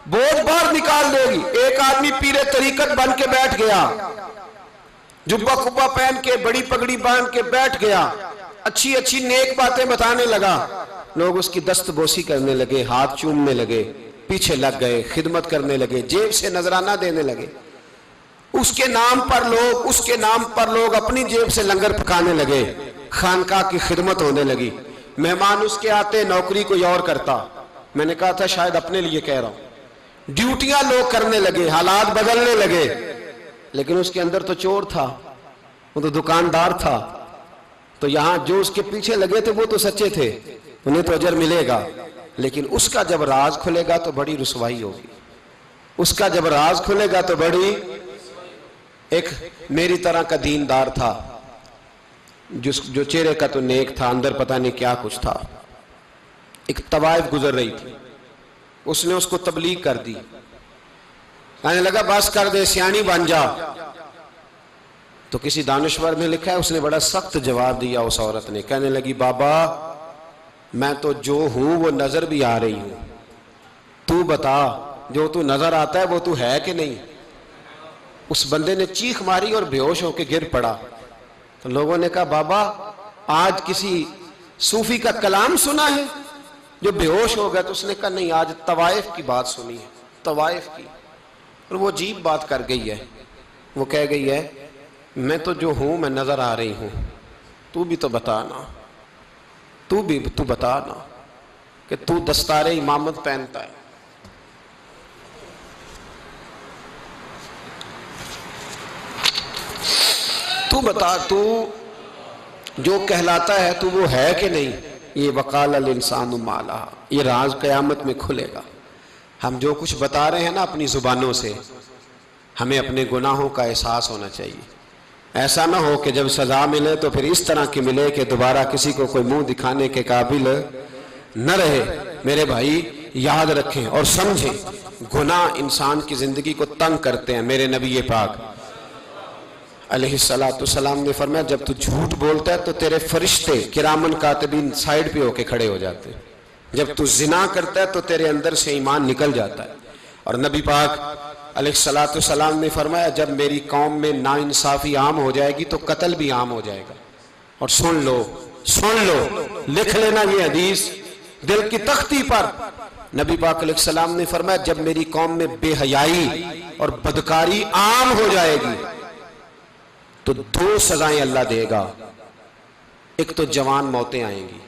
بوجھ باہر نکال دے گی۔ ایک آدمی پیر طریقت بن کے بیٹھ گیا، جبہ کبہ پہن کے، بڑی پگڑی باندھ کے بیٹھ گیا، اچھی اچھی نیک باتیں بتانے لگا، لوگ اس کی دست بوسی کرنے لگے، ہاتھ چومنے لگے، پیچھے لگ گئے، خدمت کرنے لگے، جیب سے نذرانہ دینے لگے، اس کے نام پر لوگ اپنی جیب سے لنگر پکانے لگے، خانقاہ کی خدمت ہونے لگی، مہمان اس کے آتے، نوکری کوئی اور کرتا۔ میں نے کہا تھا شاید اپنے لیے کہہ رہا ہوں، ڈیوٹیاں لوگ کرنے لگے، حالات بدلنے لگے، لیکن اس کے اندر تو چور تھا، وہ تو دکاندار تھا، تو یہاں جو اس کے پیچھے لگے تھے وہ تو سچے تھے، انہیں تو اجر ملے گا، لیکن اس کا جب راز کھلے گا تو بڑی رسوائی ہوگی، اس کا جب راز کھلے گا تو بڑی۔ ایک میری طرح کا دیندار تھا، جو چہرے کا تو نیک تھا، اندر پتہ نہیں کیا کچھ تھا۔ ایک طوائف گزر رہی تھی، اس نے اس کو تبلیغ کر دی، کہنے لگا بس کر دے، سیانی بن جا۔ تو کسی دانشور میں لکھا ہے اس نے بڑا سخت جواب دیا، اس عورت نے کہنے لگی بابا میں تو جو ہوں وہ نظر بھی آ رہی ہوں، تو بتا جو تو نظر آتا ہے وہ تو ہے کہ نہیں؟ اس بندے نے چیخ ماری اور بے ہوش ہو کے گر پڑا۔ تو لوگوں نے کہا بابا آج کسی صوفی کا کلام سنا ہے جو بے ہوش ہو گیا؟ تو اس نے کہا نہیں، آج طوائف کی بات سنی ہے، طوائف کی۔ اور وہ عجیب بات کر گئی ہے، وہ کہہ گئی ہے میں تو جو ہوں میں نظر آ رہی ہوں، تو بھی تو بتانا، تو بتانا کہ تو دستار امامت پہنتا ہے۔ تو بتا تو جو کہلاتا ہے تو وہ ہے کہ نہیں؟ یہ وقال الانسان ما لہا، یہ راز قیامت میں کھلے گا۔ ہم جو کچھ بتا رہے ہیں نا اپنی زبانوں سے، ہمیں اپنے گناہوں کا احساس ہونا چاہیے۔ ایسا نہ ہو کہ جب سزا ملے تو پھر اس طرح کی ملے کہ دوبارہ کسی کو کوئی منہ دکھانے کے قابل نہ رہے۔ میرے بھائی یاد رکھیں اور سمجھیں، گناہ انسان کی زندگی کو تنگ کرتے ہیں۔ میرے نبی پاک علیہ السلام نے فرمایا جب تو جھوٹ بولتا ہے تو تیرے فرشتے کرامن کاتبین سائیڈ پہ ہو کے کھڑے ہو جاتے ہیں، جب تو زنا کرتا ہے تو تیرے اندر سے ایمان نکل جاتا ہے۔ اور نبی پاک علیہ السلام نے فرمایا جب میری قوم میں ناانصافی عام ہو جائے گی تو قتل بھی عام ہو جائے گا۔ اور سن لو لکھ لینا یہ حدیث دل کی تختی پر، نبی پاک علیہ السلام نے فرمایا جب میری قوم میں بے حیائی اور بدکاری عام ہو جائے گی تو دو سزائیں اللہ دے گا۔ ایک تو جوان موتیں آئیں گی،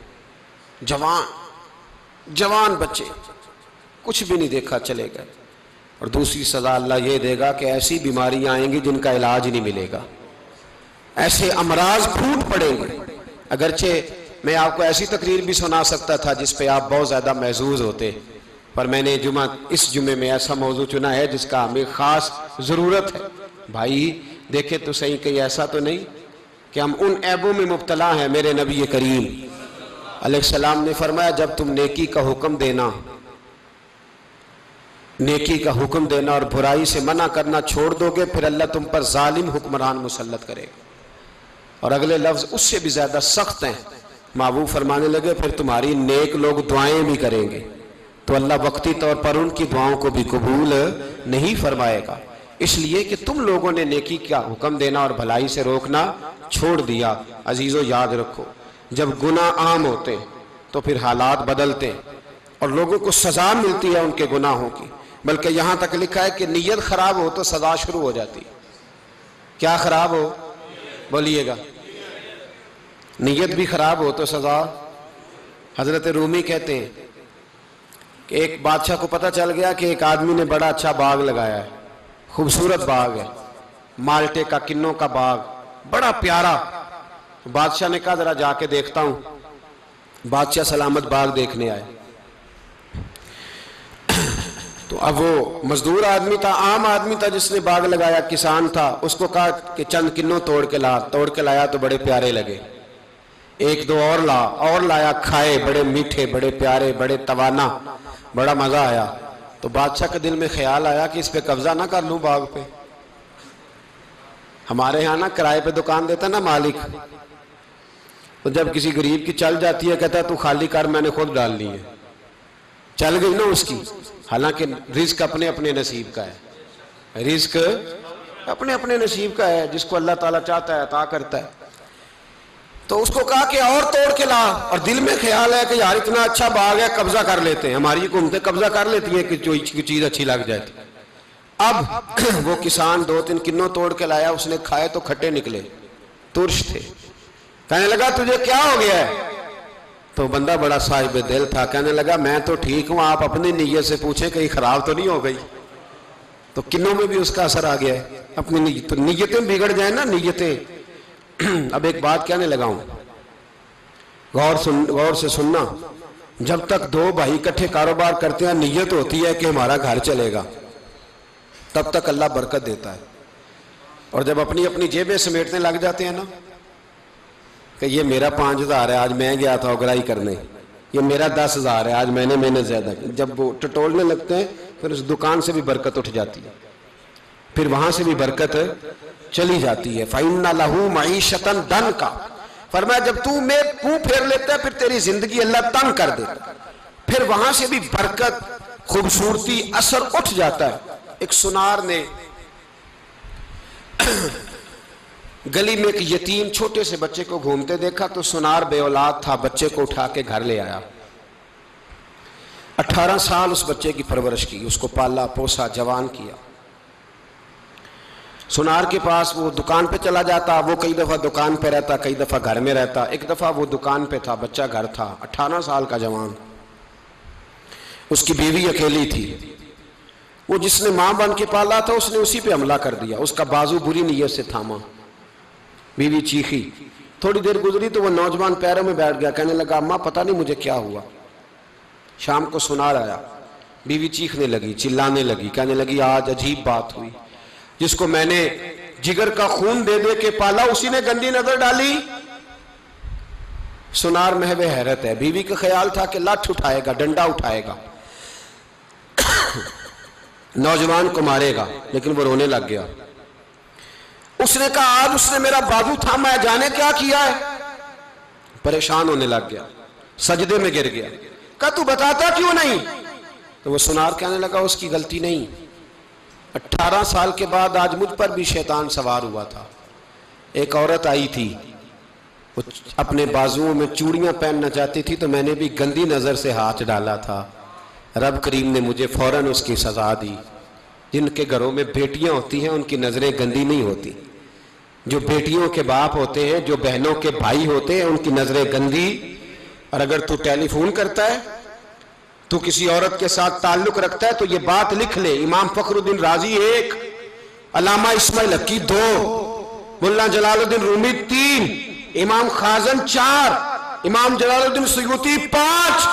جوان بچے کچھ بھی نہیں دیکھا چلے گئے، اور دوسری سزا اللہ یہ دے گا کہ ایسی بیماریاں آئیں گی جن کا علاج نہیں ملے گا، ایسے امراض پھوٹ پڑیں گے۔ اگرچہ میں آپ کو ایسی تقریر بھی سنا سکتا تھا جس پہ آپ بہت زیادہ محظوظ ہوتے، پر میں نے اس جمعے میں ایسا موضوع چنا ہے جس کا ہمیں خاص ضرورت ہے۔ بھائی دیکھے تو صحیح کہ ایسا تو نہیں کہ ہم ان عیبوں میں مبتلا ہیں۔ میرے نبی کریم علیہ السلام نے فرمایا جب تم نیکی کا حکم دینا اور برائی سے منع کرنا چھوڑ دو گے پھر اللہ تم پر ظالم حکمران مسلط کرے گا۔ اور اگلے لفظ اس سے بھی زیادہ سخت ہیں، محبوب فرمانے لگے پھر تمہاری نیک لوگ دعائیں بھی کریں گے تو اللہ وقتی طور پر ان کی دعاؤں کو بھی قبول نہیں فرمائے گا، اس لیے کہ تم لوگوں نے نیکی کا حکم دینا اور بھلائی سے روکنا چھوڑ دیا۔ عزیزو یاد رکھو جب گناہ عام ہوتے تو پھر حالات بدلتے اور لوگوں کو سزا ملتی ہے ان کے گناہوں کی، بلکہ یہاں تک لکھا ہے کہ نیت خراب ہو تو سزا شروع ہو جاتی۔ کیا خراب ہو؟ بولیے گا۔ نیت بھی خراب ہو تو سزا۔ حضرت رومی کہتے ہیں کہ ایک بادشاہ کو پتہ چل گیا کہ ایک آدمی نے بڑا اچھا باغ لگایا ہے، خوبصورت باغ ہے، مالٹے کا کنوں کا باغ بڑا پیارا۔ بادشاہ نے کہا ذرا جا کے دیکھتا ہوں۔ بادشاہ سلامت باغ دیکھنے آئے تو اب وہ مزدور آدمی تھا، عام آدمی تھا جس نے باغ لگایا، کسان تھا، اس کو کہا کہ چند کنوں توڑ کے لایا تو بڑے پیارے لگے، ایک دو اور لایا، کھائے، بڑے میٹھے، بڑے پیارے، بڑے توانا، بڑا مزہ آیا۔ تو بادشاہ کے دل میں خیال آیا کہ اس پہ قبضہ نہ کر لوں باغ پہ۔ ہمارے ہاں نا کرائے پہ دکان دیتا نا مالک، تو جب کسی غریب کی چل جاتی ہے کہتا ہے تو خالی کر، میں نے خود ڈال لی ہے، چل گئی نا اس کی۔ حالانکہ رزق اپنے اپنے نصیب کا ہے، رزق اپنے اپنے نصیب کا ہے، جس کو اللہ تعالیٰ چاہتا ہے عطا کرتا ہے۔ تو اس کو کہا کہ اور توڑ کے لا، اور دل میں خیال ہے کہ یار اتنا اچھا باغ ہے قبضہ کر لیتے ہیں، ہماری حکومتیں قبضہ کر لیتی ہیں کہ جو چیز اچھی لگ جائے۔ اب وہ کسان دو تین کنوں توڑ کے لایا، اس نے کھائے تو کھٹے نکلے، ترش تھے۔ کہنے لگا تجھے کیا ہو گیا ہے؟ تو بندہ بڑا صاحب دل تھا، کہنے لگا میں تو ٹھیک ہوں، آپ اپنی نیت سے پوچھیں کہیں خراب تو نہیں ہو گئی۔ تو کنوں میں بھی اس کا اثر آ گیا ہے، اپنی نیتیں بگڑ جائیں نا، نیتیں۔ اب ایک بات کہنے لگا ہوں، غور سے سننا، جب تک دو بھائی اکٹھے کاروبار کرتے ہیں نیت ہوتی ہے کہ ہمارا گھر چلے گا، تب تک اللہ برکت دیتا ہے۔ اور جب اپنی اپنی جیبیں سمیٹنے لگ جاتے ہیں نا کہ یہ میرا 5000 ہے آج میں گیا تھا اگرائی کرنے، یہ میرا 10,000 ہے آج میں نے محنت زیادہ کی، جب وہ ٹٹولنے لگتے ہیں پھر اس دکان سے بھی برکت اٹھ جاتی ہے، پھر وہاں سے بھی برکت چلی جاتی ہے۔ فَإِنَّ لَهُ مَعِيشَةً ضَنْكَ، فرمایا جب تو میں منہ پھیر لیتا ہے پھر تیری زندگی اللہ تنگ کر دیتا، پھر وہاں سے بھی برکت، خوبصورتی، اثر اٹھ جاتا ہے۔ ایک سنار نے گلی میں ایک یتیم چھوٹے سے بچے کو گھومتے دیکھا تو سنار بے اولاد تھا، بچے کو اٹھا کے گھر لے آیا، 18 سال اس بچے کی پرورش کی، اس کو پالا پوسا، جوان کیا۔ سنار کے پاس وہ دکان پہ چلا جاتا، وہ کئی دفعہ دکان پہ رہتا، کئی دفعہ گھر میں رہتا۔ ایک دفعہ وہ دکان پہ تھا، بچہ گھر تھا، 18 سال کا جوان، اس کی بیوی اکیلی تھی۔ وہ جس نے ماں بن کے پالا تھا اس نے اسی پہ حملہ کر دیا، اس کا بازو بری نیت سے تھاما، بیوی چیخی۔ تھوڑی دیر گزری تو وہ نوجوان پیروں میں بیٹھ گیا، کہنے لگا اماں پتہ نہیں مجھے کیا ہوا۔ شام کو سنار آیا، بیوی چیخنے لگی، چلانے لگی، کہنے لگی آج عجیب بات ہوئی، جس کو میں نے جگر کا خون دے دے کے پالا اسی نے گندی نظر ڈالی۔ سنار محو حیرت ہے، بیوی کا خیال تھا کہ لاٹھ اٹھائے گا، ڈنڈا اٹھائے گا، نوجوان کو مارے گا، لیکن وہ رونے لگ گیا۔ اس نے کہا آج اس نے میرا بازو تھاما ہے، جانے کیا کیا ہے؟ پریشان ہونے لگ گیا، سجدے میں گر گیا، کہا تو بتاتا کیوں نہیں؟ تو وہ سنار کہنے لگا اس کی غلطی نہیں، 18 سال کے بعد آج مجھ پر بھی شیطان سوار ہوا تھا۔ ایک عورت آئی تھی، وہ اپنے بازوؤں میں چوڑیاں پہننا چاہتی تھی تو میں نے بھی گندی نظر سے ہاتھ ڈالا تھا، رب کریم نے مجھے فوراً اس کی سزا دی۔ جن کے گھروں میں بیٹیاں ہوتی ہیں ان کی نظریں گندی نہیں ہوتی، جو بیٹیوں کے باپ ہوتے ہیں، جو بہنوں کے بھائی ہوتے ہیں، ان کی نظریں گندی۔ اور اگر تو ٹیلی فون کرتا ہے، تو کسی عورت کے ساتھ تعلق رکھتا ہے تو یہ بات لکھ لے، امام فخر الدین رازی 1، علامہ اسماعیل حقی 2، ملا جلال الدین رومی 3، امام خازن 4، امام جلال الدین سیوطی 5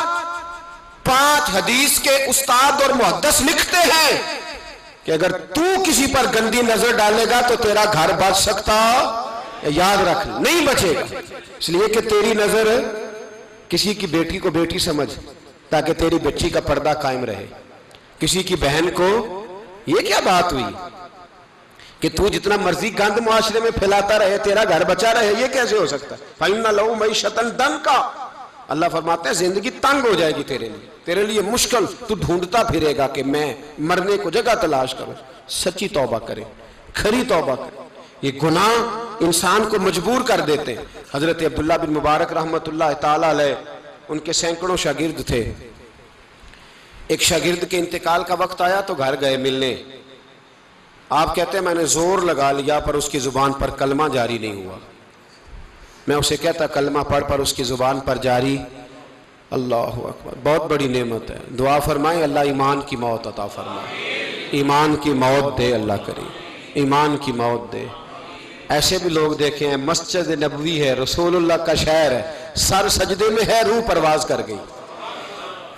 حدیث کے استاد اور محدث لکھتے ہیں کہ اگر تو کسی پر گندی نظر ڈالے گا تو تیرا گھر بچ سکتا، یاد رکھ نہیں بچے گا، اس لیے کہ تیری نظر کسی کی بیٹی کو بیٹی سمجھ تاکہ تیری بچی کا پردہ قائم رہے، کسی کی بہن کو۔ یہ کیا بات ہوئی کہ تو جتنا مرضی گند معاشرے میں پھیلاتا رہے تیرا گھر بچا رہے؟ یہ کیسے ہو سکتا ہے؟ فَإِنَّ لَهُ مَعِيشَةً ضَنْكَ، اللہ فرماتے ہیں زندگی تنگ ہو جائے گی تیرے لیے مشکل، تو ڈھونڈتا پھرے گا کہ میں مرنے کو جگہ تلاش کروں۔ سچی توبہ کرے، کھری توبہ کرے۔ یہ گناہ انسان کو مجبور کر دیتے ہیں۔ حضرت عبداللہ بن مبارک رحمت اللہ تعالیٰ علیہ، ان کے سینکڑوں شاگرد تھے، ایک شاگرد کے انتقال کا وقت آیا تو گھر گئے ملنے۔ آپ کہتے ہیں میں نے زور لگا لیا پر اس کی زبان پر کلمہ جاری نہیں ہوا۔ میں اسے کہتا کلمہ پڑھ پر اس کی زبان پر جاری۔ اللہ اکبر، بہت بڑی نعمت ہے، دعا فرمائیں اللہ ایمان کی موت عطا فرمائے، ایمان کی موت دے اللہ کریم، ایمان کی موت دے۔ ایسے بھی لوگ دیکھے ہیں، مسجد نبوی ہے، رسول اللہ کا شہر ہے، سر سجدے میں ہے، روح پرواز کر گئی،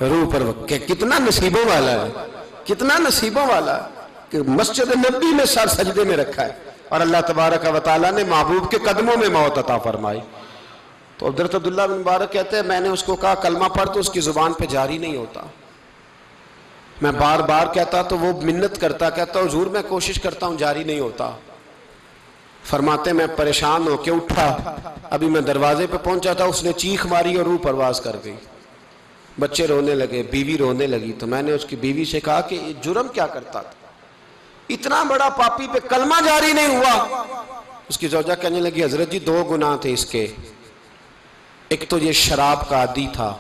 روح پرواز۔ کتنا نصیبوں والا ہے، کتنا نصیبوں والا ہے کہ مسجد نبوی میں سر سجدے میں رکھا ہے اور اللہ تبارک و تعالیٰ نے محبوب کے قدموں میں موت عطا فرمائی۔ تو حضرت عبداللہ بن مبارک کہتے ہیں میں نے اس کو کہا کلمہ پڑھ تو اس کی زبان پہ جاری نہیں ہوتا۔ میں بار بار کہتا تو وہ منت کرتا، کہتا حضور میں کوشش کرتا ہوں جاری نہیں ہوتا۔ فرماتے میں پریشان ہو کے اٹھا، ابھی میں دروازے پہ پہنچا تھا اس نے چیخ ماری اور روح پرواز کر گئی۔ بچے رونے لگے، بیوی رونے لگی، تو میں نے اس کی بیوی سے کہا کہ یہ جرم کیا کرتا تھا، اتنا بڑا پاپی پہ کلمہ جاری نہیں ہوا۔ اس کی زوجہ کہنے لگی حضرت جی 2 گناہ تھے اس کے، ایک تو یہ شراب کا عادی تھا،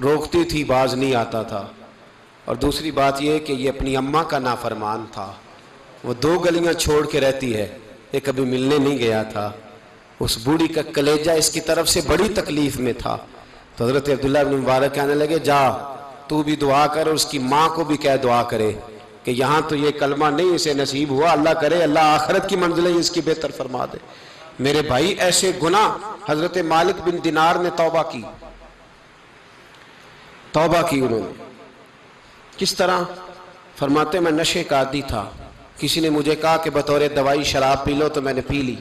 روکتی تھی باز نہیں آتا تھا، اور دوسری بات یہ کہ یہ اپنی اماں کا نافرمان تھا، وہ 2 گلیاں چھوڑ کے رہتی ہے، یہ کبھی ملنے نہیں گیا تھا۔ اس بوڑھی کا کلیجہ اس کی طرف سے بڑی تکلیف میں تھا۔ تو حضرت عبداللہ بن مبارک کہنے لگے جا تو بھی دعا کر، اور اس کی ماں کو بھی کہہ دعا کرے کہ یہاں تو یہ کلمہ نہیں اسے نصیب ہوا، اللہ کرے اللہ آخرت کی منزلیں اس کی بہتر فرما دے۔ میرے بھائی ایسے گناہ، حضرت مالک بن دینار نے توبہ کی انہوں نے۔ کس طرح؟ فرماتے میں نشے کا عادی تھا، کسی نے مجھے کہا کہ بطور دوائی شراب پی لو تو میں نے پی لی،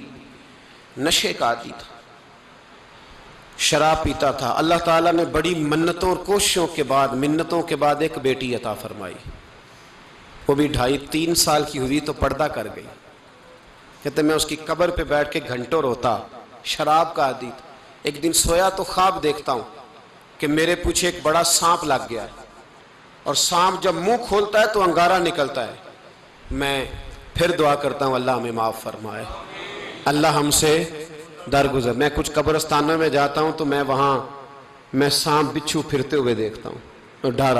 نشے کا عادی تھا، شراب پیتا تھا۔ اللہ تعالیٰ نے بڑی منتوں اور کوششوں کے بعد، منتوں کے بعد ایک بیٹی عطا فرمائی، وہ بھی 2.5-3 سال کی ہوئی تو پردہ کر گئی۔ کہتے میں اس کی قبر پہ بیٹھ کے گھنٹوں روتا، شراب کا عادی تھا۔ ایک دن سویا تو خواب دیکھتا ہوں کہ میرے پیچھے ایک بڑا سانپ لگ گیا ہے، اور سانپ جب منہ کھولتا ہے تو انگارہ نکلتا ہے۔ میں پھر دعا کرتا ہوں اللہ ہمیں معاف فرمائے، اللہ ہم سے درگزر۔ میں کچھ قبرستانوں میں جاتا ہوں تو میں سانپ بچھو پھرتے ہوئے دیکھتا ہوں، اور ڈر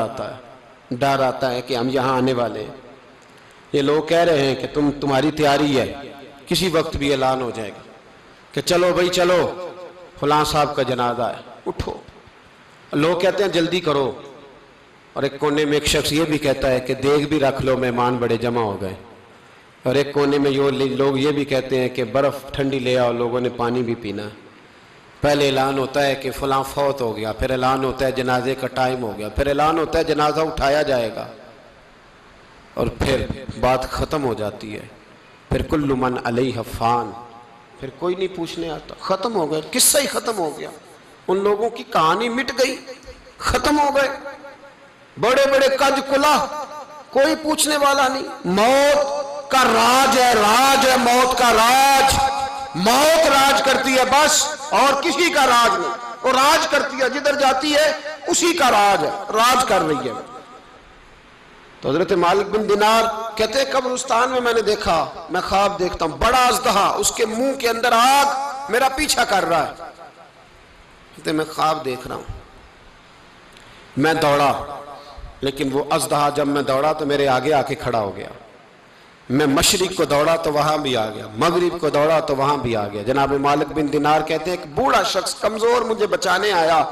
آتا ہے کہ ہم یہاں آنے والے ہیں۔ یہ لوگ کہہ رہے ہیں کہ تمہاری تیاری ہے، کسی وقت بھی اعلان ہو جائے گا کہ چلو بھائی چلو، فلاں صاحب کا جنازہ ہے، اٹھو۔ لوگ کہتے ہیں جلدی کرو، اور ایک کونے میں ایک شخص یہ بھی کہتا ہے کہ دیگ بھی رکھ لو، مہمان بڑے جمع ہو گئے۔ اور ایک کونے میں لوگ یہ بھی کہتے ہیں کہ برف ٹھنڈی لے آؤ، لوگوں نے پانی بھی پینا ہے۔ پہلے اعلان ہوتا ہے کہ فلاں فوت ہو گیا، پھر اعلان ہوتا ہے جنازے کا ٹائم ہو گیا، پھر اعلان ہوتا ہے جنازہ اٹھایا جائے گا، اور پھر بات ختم ہو جاتی ہے۔ پھر کل من علیہ فان، پھر کوئی نہیں پوچھنے آتا، ختم ہو گئے، قصہ ہی ختم ہو گیا۔ ان لوگوں کی کہانی مٹ گئی، ختم ہو گئے، بڑے بڑے کج کلا، کوئی پوچھنے والا نہیں۔ موت کا راج ہے، راج ہے موت کا راج، موت راج کرتی ہے بس، اور کسی کا راج نہیں۔ وہ راج کرتی ہے، جدھر جاتی ہے اسی کا راج ہے، راج کر رہی ہے۔ تو حضرت مالک بن دینار کہتے ہیں قبرستان میں نے دیکھا، میں خواب دیکھتا ہوں بڑا اژدہا، اس کے منہ کے اندر آگ میرا پیچھا کر رہا ہے۔ کہتے ہیں میں خواب دیکھ رہا ہوں، میں دوڑا، لیکن وہ اژدہا جب میں دوڑا تو میرے آگے آ کے کھڑا ہو گیا۔ میں مشرق کو دوڑا تو وہاں بھی آ گیا، مغرب کو دوڑا تو وہاں بھی آ گیا۔ جناب مالک بن دینار کہتے ہیں ایک بوڑھا شخص کمزور مجھے بچانے آیا،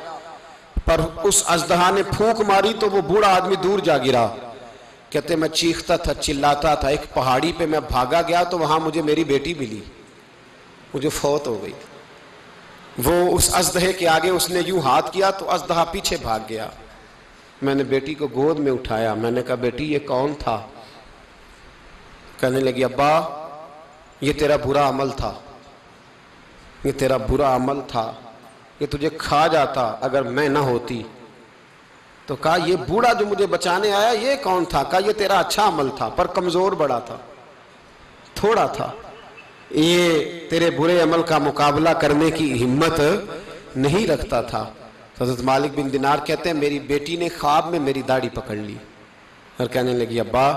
پر اس اژدہا نے پھونک ماری تو وہ بوڑھا آدمی دور جا گرا۔ کہتے ہیں میں چیختا تھا، چلاتا تھا، ایک پہاڑی پہ میں بھاگا گیا تو وہاں مجھے میری بیٹی ملی، مجھے فوت ہو گئی۔ وہ اس اژدہے کے آگے اس نے یوں ہاتھ کیا تو اژدہا پیچھے بھاگ گیا۔ میں نے بیٹی کو گود میں اٹھایا، میں نے کہا بیٹی یہ کون تھا؟ کہنے لگی ابا یہ تیرا برا عمل تھا، یہ تیرا برا عمل تھا، یہ تجھے کھا جاتا اگر میں نہ ہوتی۔ تو کہا یہ بوڑھا جو مجھے بچانے آیا یہ کون تھا؟ کہا یہ تیرا اچھا عمل تھا، پر کمزور بڑا تھا، تھوڑا تھا، یہ تیرے برے عمل کا مقابلہ کرنے کی ہمت نہیں رکھتا تھا۔ حضرت مالک بن دینار کہتے ہیں میری بیٹی نے خواب میں میری داڑھی پکڑ لی اور کہنے لگی ابا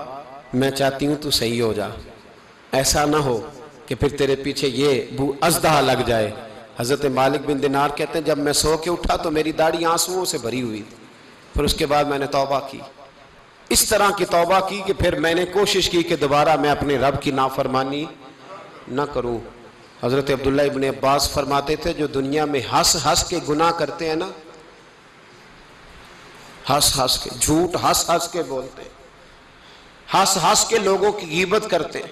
میں چاہتی ہوں تو صحیح ہو جا، ایسا نہ ہو کہ پھر تیرے پیچھے یہ اژدہا لگ جائے۔ حضرت مالک بن دینار کہتے ہیں جب میں سو کے اٹھا تو میری داڑھی آنسوؤں سے بھری ہوئی تھی۔ پھر اس کے بعد میں نے توبہ کی، اس طرح کی توبہ کی کہ پھر میں نے کوشش کی کہ دوبارہ میں اپنے رب کی نافرمانی نہ کروں۔ حضرت عبداللہ ابن عباس فرماتے تھے جو دنیا میں ہنس ہنس کے گناہ کرتے ہیں نا، ہنس ہنس کے، جھوٹ ہنس ہنس کے بولتے ہیں، ہنس ہنس کے لوگوں کی غیبت کرتے ہیں،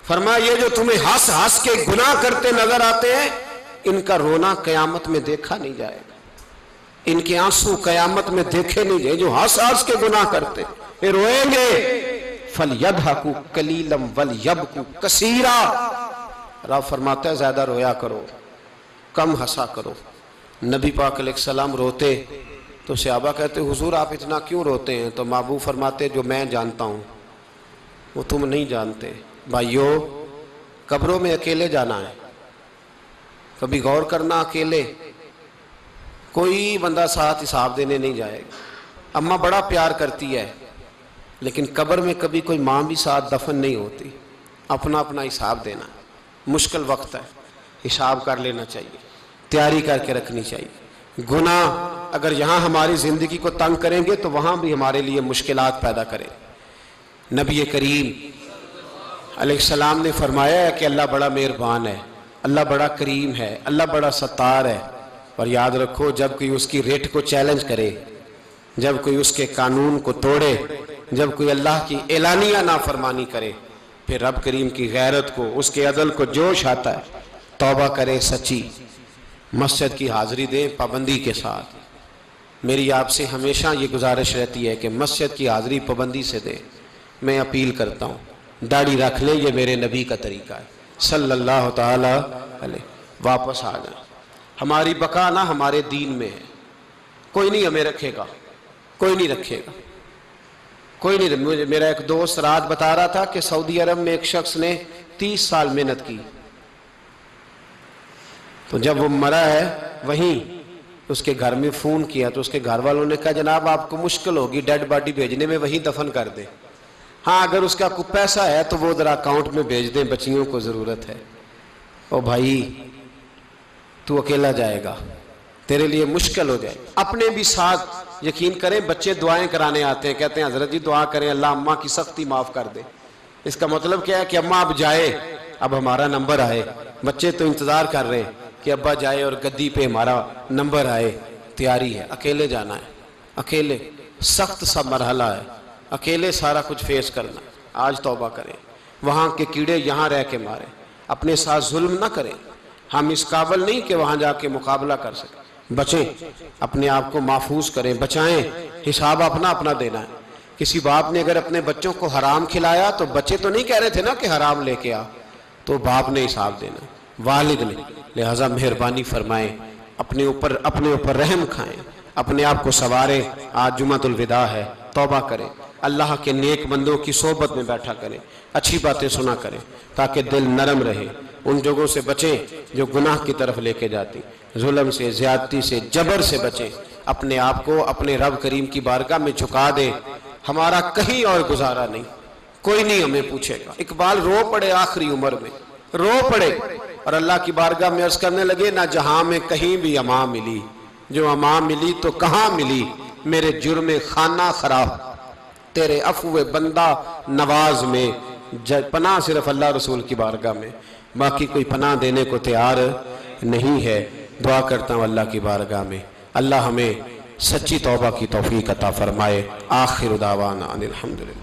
فرمایا یہ جو تمہیں ہنس ہنس کے گناہ کرتے نظر آتے ہیں ان کا رونا قیامت میں دیکھا نہیں جائے گا، ان کے آنسو قیامت میں دیکھے نہیں جائے۔ جو ہنس ہنس کے گناہ کرتے یہ روئیں گے، فَلْيَضْحَكُوا قَلِيلًا وَلْيَبْكُوا كَثِيرًا۔ رب فرماتا ہے زیادہ رویا کرو، کم ہنسا کرو۔ نبی پاک علیہ السلام روتے تو صحابہ کہتے حضور آپ اتنا کیوں روتے ہیں؟ تو محبوب فرماتے جو میں جانتا ہوں وہ تم نہیں جانتے۔ بھائیو قبروں میں اکیلے جانا ہے، کبھی غور کرنا، اکیلے کوئی بندہ ساتھ حساب دینے نہیں جائے گا۔ اماں بڑا پیار کرتی ہے لیکن قبر میں کبھی کوئی ماں بھی ساتھ دفن نہیں ہوتی، اپنا اپنا حساب دینا، مشکل وقت ہے، حساب کر لینا چاہیے، تیاری کر کے رکھنی چاہیے۔ گناہ اگر یہاں ہماری زندگی کو تنگ کریں گے تو وہاں بھی ہمارے لیے مشکلات پیدا کریں۔ نبی کریم علیہ السلام نے فرمایا ہے کہ اللہ بڑا مہربان ہے، اللہ بڑا کریم ہے، اللہ بڑا ستار ہے، اور یاد رکھو جب کوئی اس کی ریٹ کو چیلنج کرے، جب کوئی اس کے قانون کو توڑے، جب کوئی اللہ کی اعلانیہ نافرمانی کرے، پھر رب کریم کی غیرت کو، اس کے عدل کو جوش آتا ہے، توبہ کرے سچی، مسجد کی حاضری دیں پابندی کے ساتھ۔ میری آپ سے ہمیشہ یہ گزارش رہتی ہے کہ مسجد کی حاضری پابندی سے دیں۔ میں اپیل کرتا ہوں داڑھی رکھ لیں، یہ میرے نبی کا طریقہ ہے صلی اللہ تعالی علیہ۔ واپس آ جائیں، ہماری بقا نہ ہمارے دین میں ہے، کوئی نہیں ہمیں رکھے گا، کوئی نہیں رکھے گا، کوئی نہیں۔ میرا ایک دوست رات بتا رہا تھا کہ سعودی عرب میں ایک شخص نے 30 سال محنت کی، تو جب وہ مرا ہے وہیں اس کے گھر میں فون کیا تو اس کے گھر والوں نے کہا جناب آپ کو مشکل ہوگی ڈیڈ باڈی بھیجنے میں، وہیں دفن کر دیں، ہاں اگر اس کا کوئی پیسہ ہے تو وہ ذرا اکاؤنٹ میں بھیج دیں، بچیوں کو ضرورت ہے۔ او بھائی تو اکیلا جائے گا، تیرے لیے مشکل ہو جائے۔ اپنے بھی ساتھ یقین کریں، بچے دعائیں کرانے آتے ہیں، کہتے ہیں حضرت جی دعا کریں اللہ اماں کی سختی معاف کر دے۔ اس کا مطلب کیا ہے کہ اماں اب جائے، اب ہمارا نمبر آئے۔ بچے تو انتظار کر رہے ہیں کہ ابا جائے اور گدی پہ ہمارا نمبر آئے، تیاری ہے۔ اکیلے جانا ہے، اکیلے، سخت سا مرحلہ ہے، اکیلے سارا کچھ فیس کرنا۔ آج توبہ کریں، وہاں کے کیڑے یہاں رہ کے ماریں، اپنے ساتھ ظلم نہ کریں۔ ہم اس قابل نہیں کہ وہاں جا کے مقابلہ کر سکیں۔ بچیں، اپنے آپ کو محفوظ کریں، بچائیں، حساب اپنا اپنا دینا ہے۔ کسی باپ نے اگر اپنے بچوں کو حرام کھلایا تو بچے تو نہیں کہہ رہے تھے نا کہ حرام لے کے آ، تو باپ نے حساب دینا، والد نے۔ لہٰذا مہربانی فرمائیں، اپنے اوپر رحم کھائیں، اپنے آپ کو سنواریں۔ آج جمعۃ الوداع ہے، توبہ کریں، اللہ کے نیک بندوں کی صحبت میں بیٹھا کریں، اچھی باتیں سنا کریں تاکہ دل نرم رہے۔ ان جگہوں سے بچیں جو گناہ کی طرف لے کے جاتی، ظلم سے، زیادتی سے، جبر سے بچیں۔ اپنے آپ کو اپنے رب کریم کی بارگاہ میں جھکا دیں۔ ہمارا کہیں اور گزارا نہیں، کوئی نہیں ہمیں پوچھے گا۔ اقبال رو پڑے آخری عمر میں، رو پڑے اور اللہ کی بارگاہ میں عرض کرنے لگے نہ جہاں میں کہیں بھی امان ملی، جو امان ملی تو کہاں ملی، میرے جرم خانہ خراب، تیرے عفو بندہ نواز میں، پناہ صرف اللہ رسول کی بارگاہ میں، باقی کوئی پناہ دینے کو تیار نہیں ہے۔ دعا کرتا ہوں اللہ کی بارگاہ میں اللہ ہمیں سچی توبہ کی توفیق عطا فرمائے۔ آخر دعوانا ان الحمدللہ۔